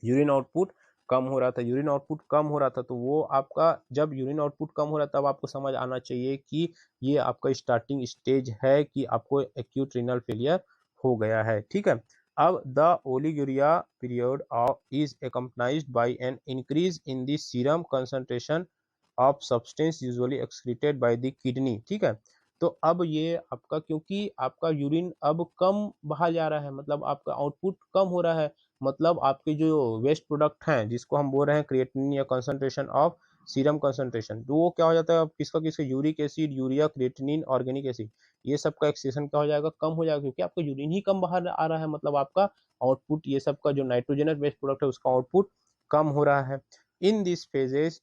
यूरिन आउटपुट कम हो रहा था। यूरिन आउटपुट कम हो रहा था तो वो आपका, जब यूरिन आउटपुट कम हो रहा था तब आपको समझ आना चाहिए कि ये आपका स्टार्टिंग स्टेज है कि आपको एक्यूट रीनल फेलियर हो गया है। ठीक है, अब the oliguria period is accompanied by an increase in the serum concentration of substance usually excreted by the kidney. ठीक है, तो अब ये आपका, क्योंकि आपका यूरिन अब कम बहा जा रहा है, मतलब आपका आउटपुट कम हो रहा है, मतलब आपके जो वेस्ट प्रोडक्ट हैं जिसको हम बोल रहे हैं क्रिएटिनिन या कंसंट्रेशन ऑफ सीरम कंसंट्रेशन, तो वो क्या हो जाता है, किसका किसका, uric acid, urea, creatinine, organic acid, ये सब का एक्सेशन क्या हो जाएगा, कम हो जाएगा, क्योंकि आपका यूरिन ही कम बाहर आ रहा है, मतलब आपका आउटपुट ये सब का जो नाइट्रोजनस वेस्ट प्रोडक्ट है उसका आउटपुट कम हो रहा है। इन दिस फेजेस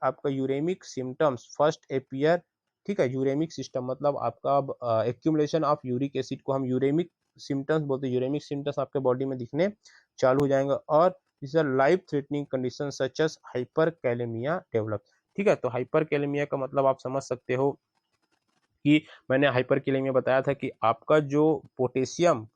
आपका यूरेमिक सिम्टम्स फर्स्ट अपियर। ठीक है, यूरेमिक सिस्टम मतलब आपका एक्यूमुलेशन ऑफ यूरिक एसिड को हम यूरेमिक सिम्टम्स बोलते हैं। यूरेमिक सिम्टम्स आपके बॉडी में दिखने चालू हो जाएंगे और इस life threatening condition such as hyperkalemia develop. ठीक है, तो हाइपर कैलेमिया का मतलब आप समझ सकते हो कि मैंने हाइपर कैलेमिया बताया था कि आपका जो पोटेशियम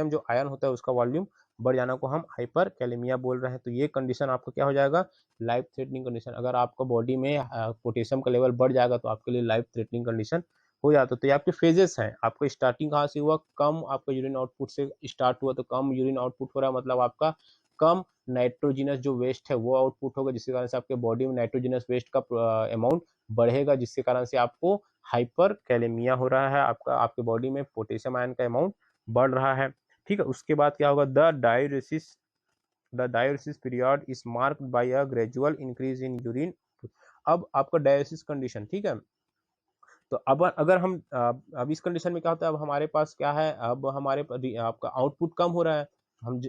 जो आयन होता है उसका वॉल्यूम बढ़ जाना को हम हाइपर कैलेमिया बोल रहे हैं। तो ये कंडीशन आपका क्या हो जाएगा, लाइफ थ्रेटनिंग कंडीशन। अगर आपका बॉडी में पोटेशियम का लेवल बढ़ जाएगा तो आपके लिए लाइफ थ्रेटनिंग कंडीशन हो जाता है। तो ये आपके फेजेस हैं। आपका स्टार्टिंग कहाँ से हुआ, कम आपका यूरिन आउटपुट से स्टार्ट हुआ, तो कम यूरिन आउटपुट हो रहा है, मतलब आपका कम नाइट्रोजिनस जो वेस्ट है वो आउटपुट होगा, जिसके कारण से आपके बॉडी में नाइट्रोजिनस वेस्ट का अमाउंट बढ़ेगा, जिसके कारण से आपको हाइपर कैलेमिया हो रहा है, आपके बॉडी में पोटेशियम आयन का अमाउंट बढ़ रहा है। ठीक है, उसके बाद क्या होगा, the diuresis period is marked by a gradual increase in urine. अब आपका डायूरेसिस कंडीशन, ठीक है, तो अब अगर हम अब इस कंडीशन में क्या होता है, अब हमारे पास क्या है, अब हमारे आपका आउटपुट कम हो रहा है, हम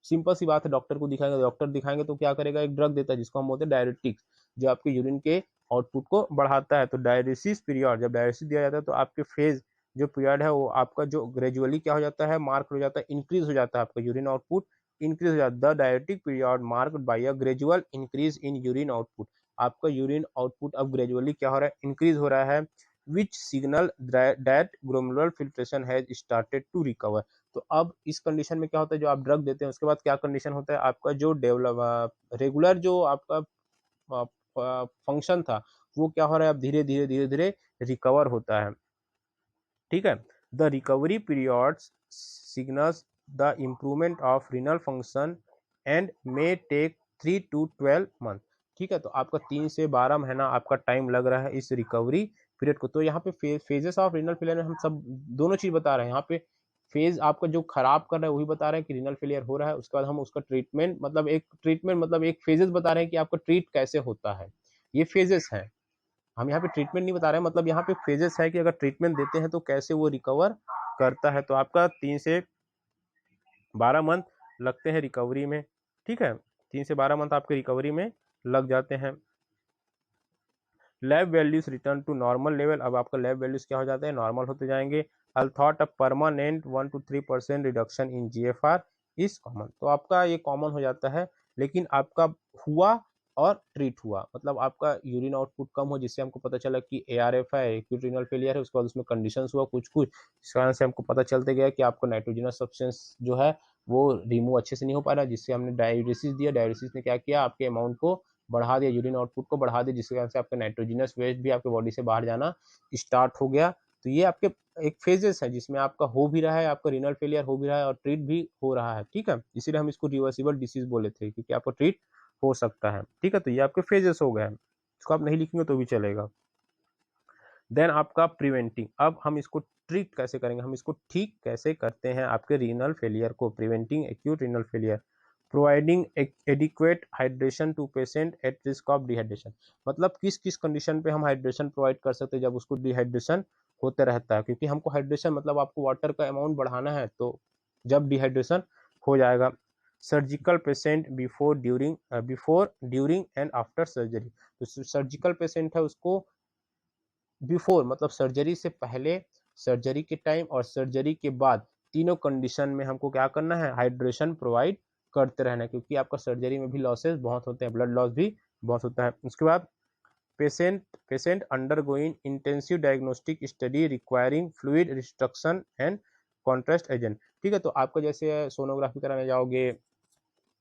सिंपल सी बात है, डॉक्टर दिखाएंगे तो क्या करेगा, एक ड्रग देता है जिसको हम बोलते हैं डायरेटिक्स, जो आपके यूरिन के आउटपुट को बढ़ाता है। तो डायलिसिस पीरियड, जब डायलिसिस दिया जाता है तो आपके फेज जो पीरियड है वो आपका जो ग्रेजुअली क्या हो जाता है, मार्क हो जाता है, इंक्रीज हो जाता है, आपका यूरिन आउटपुट इंक्रीज हो जाता है। The diuretic period marked by a gradual increase in urine output. आपका यूरिन आउटपुट अब ग्रेजुअली क्या हो रहा है, इंक्रीज हो रहा है, which signal that glomerular filtration has started to recover. तो अब इस कंडीशन में क्या होता है, जो आप ड्रग देते हैं उसके बाद क्या कंडीशन होता है, आपका जो रेगुलर जो आपका फंक्शन था वो क्या हो रहा है, अब धीरे धीरे धीरे धीरे रिकवर होता है। ठीक है, the recovery periods signals the improvement of renal function and may take 3 to 12 month. ठीक है, तो आपका 3 से 12 महीना आपका टाइम लग रहा है इस रिकवरी पीरियड को। तो यहाँ पे फेजेस ऑफ रीनल फेलियर में हम सब दोनों चीज बता रहे हैं। यहाँ पे फेज आपका जो खराब कर रहा है वही बता रहे हैं कि रीनल फेलियर हो रहा है, उसके बाद हम उसका ट्रीटमेंट मतलब एक फेजेस बता रहे हैं कि आपका ट्रीट कैसे होता है, ये फेजेस हैं। हम यहाँ पे ट्रीटमेंट नहीं बता रहे हैं, मतलब यहाँ पे फेजेस है कि अगर ट्रीटमेंट देते हैं तो कैसे वो रिकवर करता है। तो आपका 3 से 12 मंथ लगते हैं रिकवरी में। ठीक है, 3 से 12 मंथ आपके रिकवरी में लग जाते हैं। Lab values return to normal level. अब आपका लैब वैल्यूज क्या हो जाते हैं, नॉर्मल होते जाएंगे। Although a permanent 1 to 3% reduction in GFR is common. तो आपका ये कॉमन हो जाता है, लेकिन आपका हुआ और ट्रीट हुआ, मतलब आपका यूरिन आउटपुट कम हो, जिससे हमको पता चला कि ARF है, एक्यूट रीनल फेलियर है। उसके बाद उसमें कंडीशंस हुआ कुछ कुछ, इस कारण से हमको पता चलते गया कि आपको नाइट्रोजनस सब्सटेंस जो है वो रिमूव अच्छे से नहीं हो पा रहा, जिससे हमने डायलिसिस दिया। डायलिसिस ने क्या किया, आपके अमाउंट को बढ़ा दिया, यूरिन आउटपुट को बढ़ा दिया, जिसके कारण से आपका नाइट्रोजनस वेस्ट भी आपके बॉडी से बाहर जाना स्टार्ट हो गया। तो ये आपके एक फेजेस है जिसमें आपका हो भी रहा है, आपका रीनल फेलियर हो भी रहा है और ट्रीट भी हो रहा है। ठीक है, इसीलिए हम इसको रिवर्सिबल डिसीज बोले थे, क्योंकि आपको ट्रीट हो सकता है। ठीक है, तो ये आपके फेजेस हो गए हैं, इसको आप नहीं लिखेंगे तो भी चलेगा। देन आपका प्रिवेंटिंग, अब हम इसको ट्रीट कैसे करेंगे, हम इसको ठीक कैसे करते हैं आपके रीनल फेलियर को। Preventing acute renal failure, providing adequate hydration to patient at risk of dehydration. मतलब किस किस कंडीशन पे हम हाइड्रेशन प्रोवाइड कर सकते हैं जब उसको डिहाइड्रेशन होते रहता है, क्योंकि हमको हाइड्रेशन मतलब आपको वाटर का अमाउंट बढ़ाना है, तो जब डिहाइड्रेशन हो जाएगा। Surgical patient before during and after surgery, तो सर्जिकल पेशेंट है उसको बिफोर मतलब सर्जरी से पहले, सर्जरी के टाइम और सर्जरी के बाद, तीनों कंडीशन में हमको क्या करना है, हाइड्रेशन प्रोवाइड करते रहना है, क्योंकि आपका सर्जरी में भी लॉसेस बहुत होते हैं, ब्लड लॉस भी बहुत होता है। उसके बाद patient undergoing intensive diagnostic study requiring fluid restriction and contrast agent. ठीक है, तो आपको जैसे सोनोग्राफी कराने जाओगे,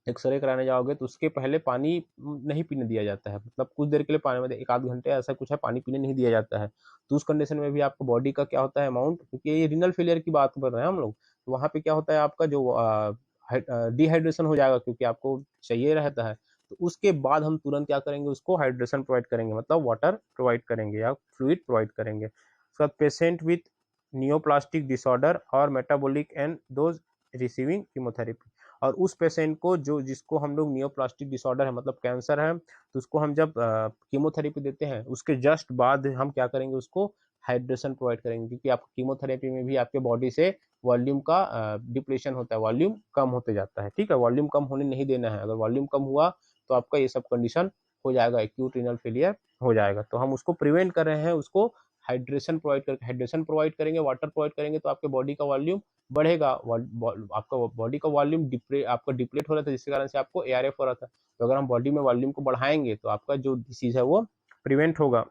एक्सरे कराने जाओगे, तो उसके पहले पानी नहीं पीने दिया जाता है, मतलब कुछ देर के लिए पानी में एक आध घंटे ऐसा कुछ है पानी पीने नहीं दिया जाता है। तो उस कंडीशन में भी आपको बॉडी का क्या होता है अमाउंट, क्योंकि ये रिनल फेलियर की बात कर रहे हैं हम लोग, तो वहाँ पे क्या होता है आपका जो डिहाइड्रेशन हो जाएगा, क्योंकि आपको चाहिए रहता है। तो उसके बाद हम तुरंत क्या करेंगे, उसको हाइड्रेशन प्रोवाइड करेंगे, मतलब वाटर प्रोवाइड करेंगे या फ्लूइड प्रोवाइड करेंगे। उसके बाद पेशेंट विथ नियोप्लास्टिक डिसऑर्डर और metabolic and those receiving chemotherapy, और उस पेशेंट को जो जिसको हम लोग नियोप्लास्टिक डिसऑर्डर है मतलब कैंसर है, तो उसको हम जब कीमोथेरेपी देते हैं उसके जस्ट बाद हम क्या करेंगे, उसको हाइड्रेशन प्रोवाइड करेंगे, क्योंकि आपको कीमोथेरेपी में भी आपके बॉडी से वॉल्यूम का डिप्लेशन होता है, वॉल्यूम कम होते जाता है। ठीक है, वॉल्यूम कम होने नहीं देना है, अगर वॉल्यूम कम हुआ तो आपका ये सब कंडीशन हो जाएगा, एक्यूट रीनल फेलियर हो जाएगा। तो हम उसको प्रिवेंट कर रहे हैं, उसको हाइड्रेशन प्रोवाइड करके, हाइड्रेशन प्रोवाइड करेंगे, वाटर प्रोवाइड करेंगे, तो आपके बॉडी का वॉल्यूम बढ़ेगा, आपका बॉडी का वॉल्यूम आपका डिप्लीट हो रहा था, जिसके कारण से आपको एआरएफ हो रहा था। तो अगर हम बॉडी में वॉल्यूम को बढ़ाएंगे तो आपका जो डिसीज है वो प्रिवेंट होगा।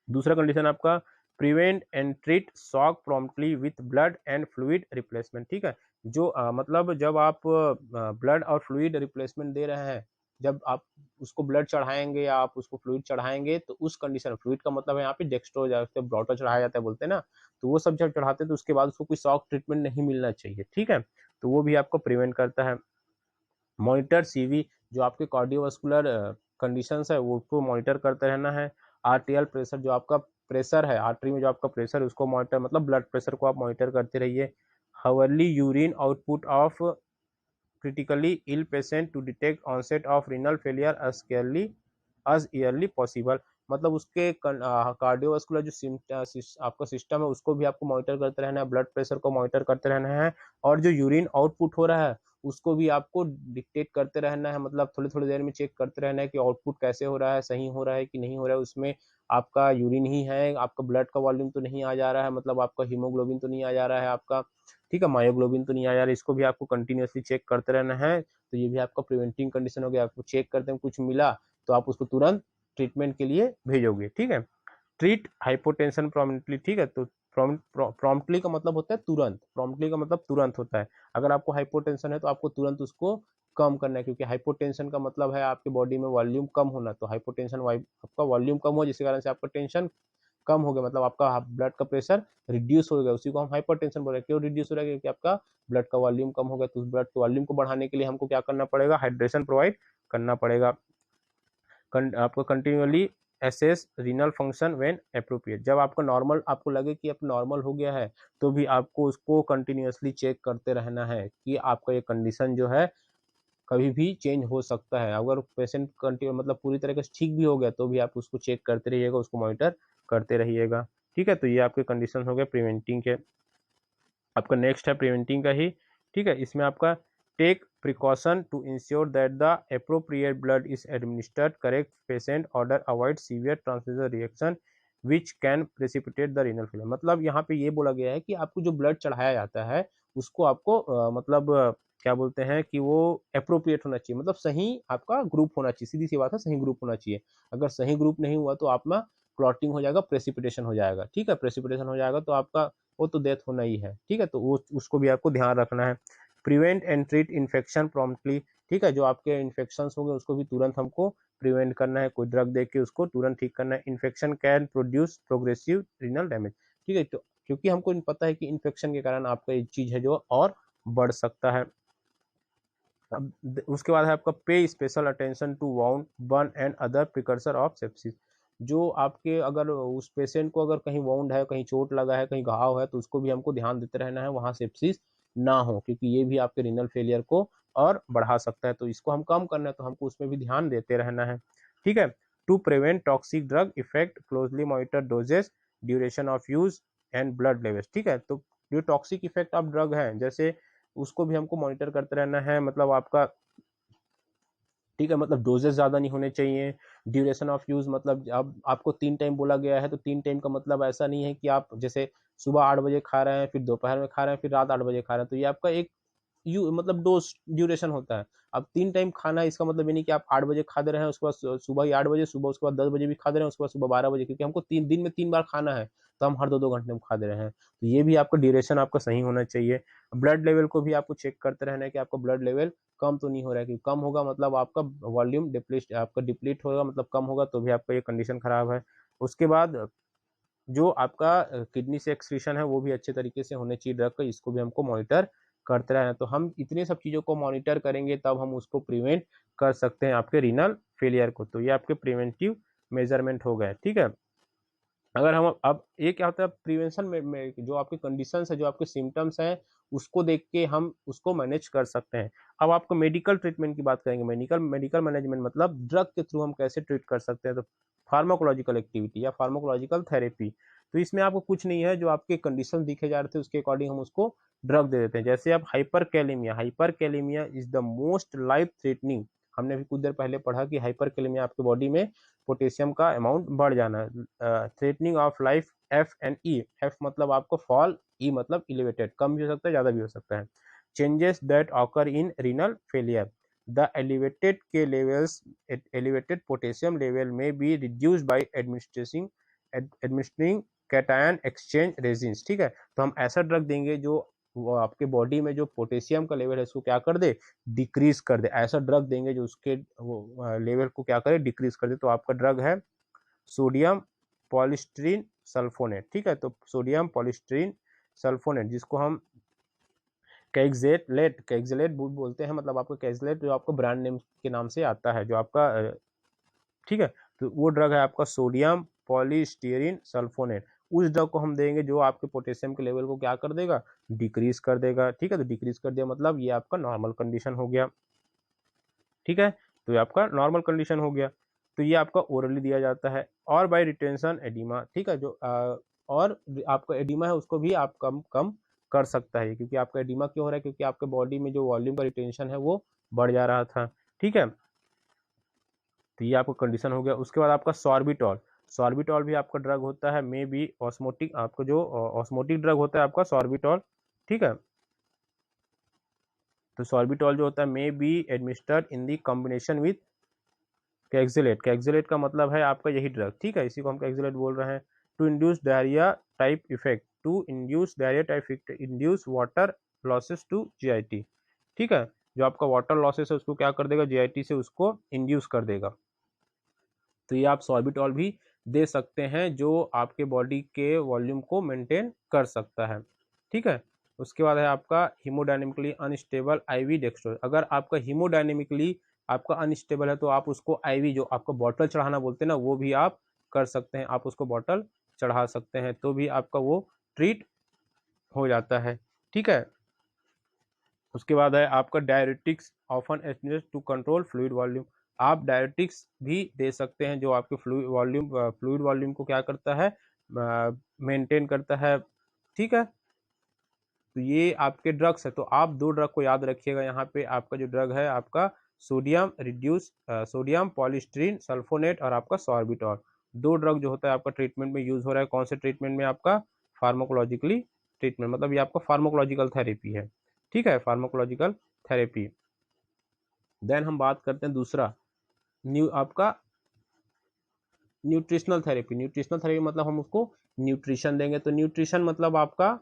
दूसरा कंडीशन आपका prevent and treat shock promptly with blood and fluid replacement. ठीक है, जो मतलब जब आप ब्लड और फ्लूइड रिप्लेसमेंट दे रहे हैं, जब आप उसको ब्लड चढ़ाएंगे या आप उसको फ्लूइड चढ़ाएंगे, तो उस कंडीशन, फ्लूइड का मतलब है यहाँ पे डेक्स्ट्रो जाते ब्लॉटर चढ़ाया जाता है बोलते हैं ना, तो वो सब जब चढ़ाते हैं तो उसके बाद उसको कोई शॉक ट्रीटमेंट नहीं मिलना चाहिए। ठीक है, तो वो भी आपको प्रिवेंट करता है। मॉनिटर सीवी, जो आपके कार्डियोवास्कुलर कंडीशंस है वो उसको मॉनिटर करते रहना है। आरटीएल प्रेशर, जो आपका प्रेशर है आर्टरी में, जो आपका प्रेशर है उसको मॉनिटर, मतलब ब्लड प्रेशर को आप मॉनिटर करते रहिए। Hourly urine output of critically ill patient to detect onset of renal failure as early possible, मतलब उसके कार्डियोवास्कुलर जो आपका सिस्टम है उसको भी आपको मॉनिटर करते रहना है, ब्लड प्रेशर को मॉनिटर करते रहना है, और जो यूरिन आउटपुट हो रहा है उसको भी आपको डिक्टेट करते रहना है, मतलब थोड़ी थोड़ी देर में चेक करते रहना है कि आउटपुट कैसे हो रहा है, सही हो रहा है कि नहीं हो रहा है, उसमें आपका यूरिन ही है, आपका ब्लड का वॉल्यूम तो नहीं आ जा रहा है, मतलब आपका हीमोग्लोबिन तो नहीं आ जा रहा है आपका, ठीक है, मायोग्लोबिन तो नहीं आ जा रहा, इसको भी आपको कंटिन्यूअसली चेक करते रहना है। तो ये भी आपका प्रिवेंटिंग कंडीशन हो गया, आपको चेक करते हैं कुछ मिला तो आप उसको तुरंत ट्रीटमेंट के लिए भेजोगे। ठीक है, ट्रीट हाइपोटेंशन प्रॉम्प्टली। ठीक है, तो प्रॉम्प्टली का मतलब होता है तुरंत, प्रॉम्प्टली का मतलब तुरंत होता है। अगर आपको हाइपोटेंशन है तो आपको तुरंत उसको कम करना है, क्योंकि हाइपोटेंशन का मतलब है आपके बॉडी में वॉल्यूम कम होना, तो हाइपोटेंशन आपका वॉल्यूम कम हो जिसके कारण से आपका टेंशन कम हो गया, मतलब आपका ब्लड का प्रेशर रिड्यूस हो गया, उसी को हम हाइपरटेंशन बोल रहे हैं। क्यों रिड्यूस हो रहा है, क्योंकि आपका ब्लड का वॉल्यूम कम हो गया, तो उस ब्लड के वॉल्यूम को बढ़ाने के लिए हमको क्या करना पड़ेगा, हाइड्रेशन प्रोवाइड करना पड़ेगा। आपको continuously assess renal function when appropriate, जब आपका नॉर्मल, आपको लगे कि अब नॉर्मल हो गया है, तो भी आपको उसको कंटिन्यूअसली चेक करते रहना है कि आपका ये कंडीशन जो है कभी भी चेंज हो सकता है। अगर पेशेंट कंटिन्यू मतलब पूरी तरीके से ठीक भी हो गया तो भी आप उसको चेक करते रहिएगा, उसको मॉनिटर करते रहिएगा। ठीक है, तो ये आपके कंडीशन हो गए प्रिवेंटिंग के। आपका नेक्स्ट है प्रिवेंटिंग का ही। ठीक है, इसमें आपका take precaution to ensure that the appropriate blood is administered correct patient order avoid severe transfusion reaction which can precipitate the renal failure, मतलब यहाँ पे ये बोला गया है कि आपको जो ब्लड चढ़ाया जाता है उसको आपको मतलब क्या बोलते हैं कि वो अप्रोप्रिएट होना चाहिए, मतलब सही आपका ग्रुप होना चाहिए, सीधी सी बात है, सही ग्रुप होना चाहिए। अगर सही ग्रुप नहीं हुआ तो आप में क्लॉटिंग हो जाएगा, प्रेसिपिटेशन हो जाएगा। ठीक है, प्रेसिपिटेशन हो जाएगा तो आपका वो तो डेथ होना ही है। ठीक है, तो वो उसको भी आपको ध्यान रखना है। Prevent and treat infection promptly. ठीक है, जो आपके इन्फेक्शन होंगे उसको भी तुरंत हमको प्रिवेंट करना है, कोई ड्रग दे के उसको तुरंत ठीक करना है। Infection can produce progressive renal damage. ठीक है, तो क्योंकि हमको पता है कि इन्फेक्शन के कारण आपका एक चीज है जो और बढ़ सकता है। अब उसके बाद है आपका pay special attention to wound burn and other precursor of sepsis, जो आपके अगर उस पेशेंट को अगर कहीं वाउंड है, कहीं चोट लगा है, कहीं घाव है, तो उसको भी हमको ध्यान देते रहना है, वहाँ सेप्सिस ना हो, क्योंकि ये भी आपके रीनल फेलियर को और बढ़ा सकता है। तो इसको हम कम करना है तो हमको उसमें भी ध्यान देते रहना है। ठीक है। To prevent toxic drug effect closely monitor doses, duration of use and blood levels. ठीक है। तो जो टॉक्सिक इफेक्ट ऑफ ड्रग है, जैसे उसको भी हमको मॉनिटर करते रहना है, मतलब आपका, ठीक है, मतलब डोजेस ज़्यादा नहीं होने चाहिए। ड्यूरेशन ऑफ यूज़, मतलब अब आपको 3 टाइम बोला गया है, तो 3 टाइम का मतलब ऐसा नहीं है कि आप जैसे सुबह 8 बजे खा रहे हैं, फिर दोपहर में खा रहे हैं, फिर रात 8 बजे खा रहे हैं, तो ये आपका एक मतलब डोज ड्यूरेशन होता है। अब 3 टाइम खाना, इसका मतलब ये नहीं कि आप 8 बजे खा दे रहे हैं, उसके बाद सुबह ही 8 बजे, सुबह उसके बाद 10 बजे भी खा दे रहे हैं, उसके बाद सुबह 12 बजे, क्योंकि हमको 3 दिन में 3 बार खाना है, तो हम हर 2-2 घंटे में खा दे रहे हैं। तो ये भी आपका ड्यूरेशन आपका सही होना चाहिए। ब्लड लेवल को भी आपको चेक करते रहना है कि आपका ब्लड लेवल कम तो नहीं हो रहा है, क्योंकि कम होगा मतलब आपका वॉल्यूम डिप्लीट, आपका डिप्लीट होगा, मतलब कम होगा, तो भी आपका ये कंडीशन खराब है। उसके बाद जो आपका किडनी से एक्सक्रीशन है वो भी अच्छे तरीके से होने चाहिए ड्रग का, इसको भी हमको मॉनिटर करते रहना। तो हम इतने सब चीज़ों को मॉनिटर करेंगे तब हम उसको प्रिवेंट कर सकते हैं आपके रीनल फेलियर को। तो ये आपके प्रिवेंटिव मेजरमेंट हो गए। ठीक है। अगर हम अब ये क्या होता है प्रिवेंशन में जो आपके कंडीशंस है, जो आपके सिम्टम्स हैं, उसको देख के हम उसको मैनेज कर सकते हैं। अब आपको मेडिकल ट्रीटमेंट की बात करेंगे। मेडिकल मेडिकल मैनेजमेंट मतलब ड्रग के थ्रू हम कैसे ट्रीट कर सकते हैं। तो फार्माकोलॉजिकल एक्टिविटी या फार्माकोलॉजिकल थेरेपी, तो इसमें आपको कुछ नहीं है, जो आपके कंडीशन दिखे जा रहे थे उसके अकॉर्डिंग हम उसको ड्रग दे देते हैं। जैसे आप hyperkalaemia, hyperkalaemia is the most life threatening, हमने भी कुछ देर पहले पढ़ा कि हाइपरकैलेमिया आपके बॉडी में पोटेशियम का अमाउंट बढ़ जाना, threatening of life, F and E. F मतलब आपको फॉल, ई मतलब इलिवेटेड, कम भी हो सकता है, ज़्यादा भी हो सकता है। Changes that occur in renal failure, the elevated के लेवल्स, एलिवेटेड पोटेशियम लेवल में be reduced by administering cation exchange resins. ठीक है। तो हम ऐसा ड्रग देंगे जो वो आपके बॉडी में जो पोटेशियम का लेवल है उसको क्या कर दे, डिक्रीज कर दे। ऐसा ड्रग देंगे जो उसके वो लेवल को क्या करे, डिक्रीज कर दे। तो आपका ड्रग है सोडियम पॉलिस्टीरीन सल्फोनेट। ठीक है। तो सोडियम पॉलिस्टीरीन सल्फोनेट, जिसको हम कैक्सलेट बोलते हैं, मतलब आपका कैक्सलेट जो आपको ब्रांड नेम के नाम से आता है, जो आपका ठीक है। तो वो ड्रग है आपका सोडियम पॉलीस्टीरीन सल्फोनेट। उस ड्रग को हम देंगे जो आपके पोटेशियम के लेवल को क्या कर देगा, डिक्रीज कर देगा। ठीक है। तो डिक्रीज कर दिया मतलब ये आपका नॉर्मल कंडीशन हो गया। ठीक है। तो ये आपका नॉर्मल कंडीशन हो गया। तो ये आपका ओरली दिया जाता है। और बाय रिटेंशन एडिमा, ठीक है, जो और आपका एडिमा है उसको भी आप कम कम कर सकता है, क्योंकि आपका एडिमा क्यों हो रहा है, क्योंकि आपके बॉडी में जो वॉल्यूम का रिटेंशन है वो बढ़ जा रहा था। ठीक है। तो ये आपका कंडीशन हो गया। उसके बाद आपका सॉर्बिटॉल, सॉर्बिटॉल भी आपका ड्रग होता है, मे बी ऑस्मोटिक, आपको जो ऑस्मोटिक ड्रग होता है आपका सॉर्बिटॉल। ठीक है। तो सॉर्बिटॉल जो होता है may be administered in the combination with Kayexalate. Kayexalate का मतलब है आपका यही ड्रग। ठीक है। इसी को हम कैक्सिलेट बोल रहे हैं। To induce diarrhoea type effect, to induce diarrhoea type effect, induce water losses to GIT. ठीक है। जो आपका वाटर लॉसेस है उसको क्या कर देगा, जीआईटी से उसको इंड्यूस कर देगा। तो ये आप सॉर्बिटॉल भी दे सकते हैं, जो आपके बॉडी के वॉल्यूम को मेंटेन कर सकता है। ठीक है। उसके बाद है आपका हीमोडायनेमिकली अनस्टेबल आईवी डेक्सट्रोज। अगर आपका हीमोडायनेमिकली आपका अनस्टेबल है तो आप उसको आईवी, जो आपको बॉटल चढ़ाना बोलते हैं ना, वो भी आप कर सकते हैं। आप उसको बॉटल चढ़ा सकते हैं तो भी आपका वो ट्रीट हो जाता है। ठीक है। उसके बाद है आपका diuretics often administered to control fluid volume. आप डायरेटिक्स भी दे सकते हैं जो आपके फ्लूइड वॉल्यूम को क्या करता है, मेंटेन करता है। ठीक है। तो ये आपके ड्रग्स है। तो आप दो ड्रग को याद रखिएगा यहाँ पे। आपका जो ड्रग है आपका सोडियम पॉलिस्टीरीन सल्फोनेट और आपका सॉर्बिटॉल, दो ड्रग जो होता है आपका ट्रीटमेंट में यूज हो रहा है। कौन से ट्रीटमेंट में, आपका फार्माकोलॉजिकली ट्रीटमेंट, मतलब ये आपका फार्माकोलॉजिकल थेरेपी है। ठीक है। Pharmacological therapy. देन हम बात करते हैं दूसरा, आपका न्यूट्रिशनल थेरेपी। न्यूट्रिशनल थेरेपी मतलब हम उसको न्यूट्रिशन देंगे। तो न्यूट्रिशन मतलब आपका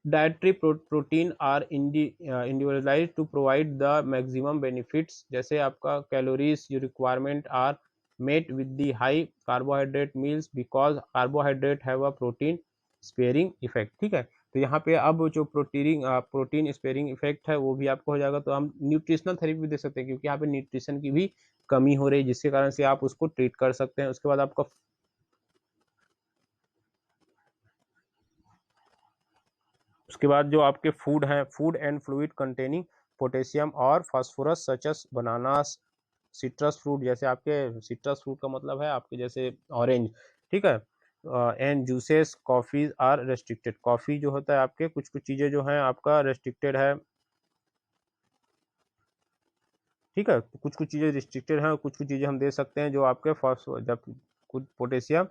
dietary protein are individualised to provide the maximum benefits. जैसे आपका calories you requirement are met with the high carbohydrate meals because carbohydrate have a protein sparing effect. ठीक है। तो यहाँ पे अब जो प्रोटीन स्पेयरिंग इफेक्ट है वो भी आपको हो जाएगा। तो हम न्यूट्रिशनल थेरेपी भी दे सकते हैं, क्योंकि यहाँ पे न्यूट्रिशन की भी कमी हो रही है, जिसके कारण से आप उसको ट्रीट कर सकते हैं। उसके बाद आपका उसके बाद जो आपके फूड हैं, food and fluid containing potassium और फास्फोरस सच एस बनाना, सिट्रस फ्रूट, जैसे आपके सिट्रस फ्रूट का मतलब है आपके जैसे ऑरेंज, ठीक है, and juices, coffee are restricted. Coffee जो होता है आपके कुछ कुछ चीजें जो हैं आपका रेस्ट्रिक्टेड है, ठीक है, कुछ कुछ चीजें रिस्ट्रिक्टेड हैं, कुछ कुछ चीजें हम दे सकते हैं जो आपके फॉस्फोरस, जब कुछ पोटेशियम,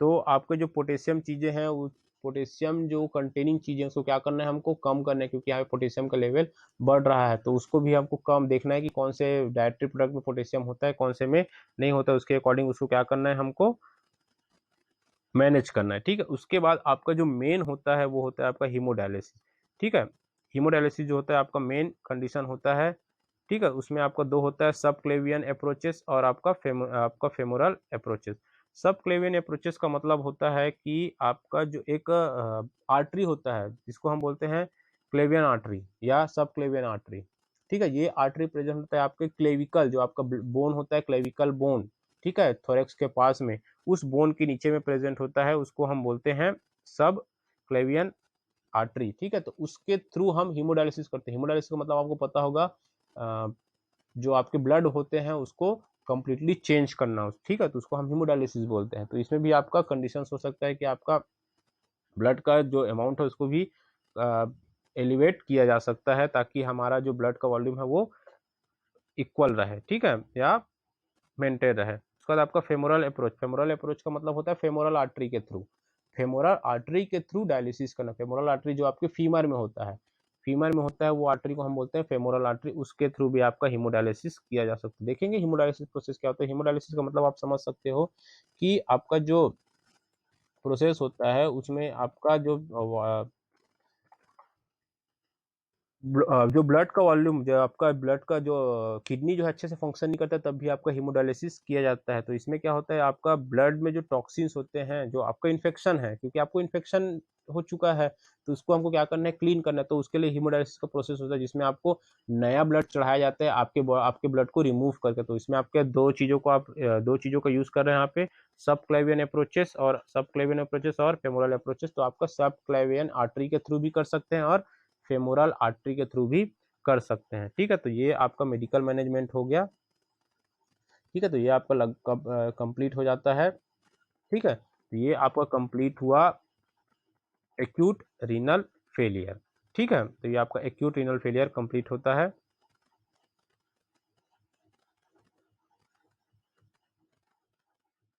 तो आपके जो पोटेशियम चीजें हैं वो पोटेशियम जो कंटेनिंग चीजें उसको क्या करना है, हमको कम करना है, क्योंकि यहाँ पे पोटेशियम का लेवल बढ़ रहा है, तो उसको भी हमको कम देखना है कि कौन से डाइटरी प्रोडक्ट में पोटेशियम होता है, कौन से में नहीं होता है, उसके अकॉर्डिंग उसको क्या करना है, हमको मैनेज करना है, ठीक है। उसके बाद आपका जो मेन होता है वो होता है आपका हीमोडायलिसिस, ठीक है। हीमोडायलिसिस जो होता है आपका मेन कंडीशन होता है, ठीक है। उसमें आपका दो होता है, सब क्लेवियन अप्रोचेस और आपका फेमोरल अप्रोचेस। सब क्लेवियन अप्रोचेस का मतलब होता है कि आपका जो एक आर्टरी होता है जिसको हम बोलते हैं क्लेवियन आर्टरी या सब क्लेवियन आर्टरी, ठीक है। ये आर्टरी प्रेजेंट होता है आपके क्लेविकल, जो आपका बोन होता है क्लेविकल बोन, ठीक है, थोरेक्स के पास में, उस बोन के नीचे में प्रेजेंट होता है, उसको हम बोलते हैं सब क्लेवियन आर्टरी, ठीक है। तो उसके थ्रू हम हीमोडायलिसिस करते हैं। हीमोडायलिसिस का मतलब आपको पता होगा, जो आपके ब्लड होते हैं उसको कंप्लीटली चेंज करना, ठीक है, तो उसको हम हीमोडायलिसिस बोलते हैं। तो इसमें भी आपका कंडीशन हो सकता है कि आपका ब्लड का जो अमाउंट है उसको भी एलिवेट किया जा सकता है, ताकि हमारा जो ब्लड का वॉल्यूम है वो इक्वल रहे, ठीक है, या मेंटेन रहे। उसके बाद आपका फेमोरल अप्रोच। फेमोरल अप्रोच का मतलब होता है फेमोरल आर्टरी के थ्रू, फेमोरल आर्टरी के थ्रू डायलिसिस करना। फेमोरल आर्टरी जो आपके फीमर में होता है, फीमर में होता है वो आर्टरी को हम बोलते हैं फेमोरल आर्टरी, उसके थ्रू भी आपका हीमोडायलिसिस किया जा सकता है। देखेंगे हीमोडायलिसिस प्रोसेस क्या होता है। हीमोडायलिसिस का मतलब आप समझ सकते हो कि आपका जो प्रोसेस होता है उसमें आपका जो ब्लड का वॉल्यूम, जो आपका ब्लड का जो किडनी जो है अच्छे से फंक्शन नहीं करता, तब भी आपका हीमोडायलिसिस किया जाता है। तो इसमें क्या होता है, आपका ब्लड में जो टॉक्सिन्स होते हैं, जो आपका इन्फेक्शन है, क्योंकि आपको इन्फेक्शन हो चुका है, तो उसको हमको क्या करना है, क्लीन करना है। तो उसके लिए हीमोडायलिसिस का प्रोसेस होता है, जिसमें आपको नया ब्लड चढ़ाया जाता है आपके ब्लड को रिमूव करके। तो इसमें आपके दो चीजों का यूज कर रहे हैं यहाँ पे, सब क्लेवियन अप्रोचेस और फेमोरल अप्रोचेस। तो आपका सब क्लेवियन आर्टरी के थ्रू भी कर सकते हैं और फेमोरल आर्टरी के थ्रू भी कर सकते हैं, ठीक है। तो ये आपका मेडिकल मैनेजमेंट हो गया, ठीक है। तो ये आपका कंप्लीट हो जाता है, ठीक है। तो ये आपका कंप्लीट हुआ एक्यूट रीनल फेलियर, ठीक है। तो ये आपका एक्यूट रीनल फेलियर कंप्लीट होता है।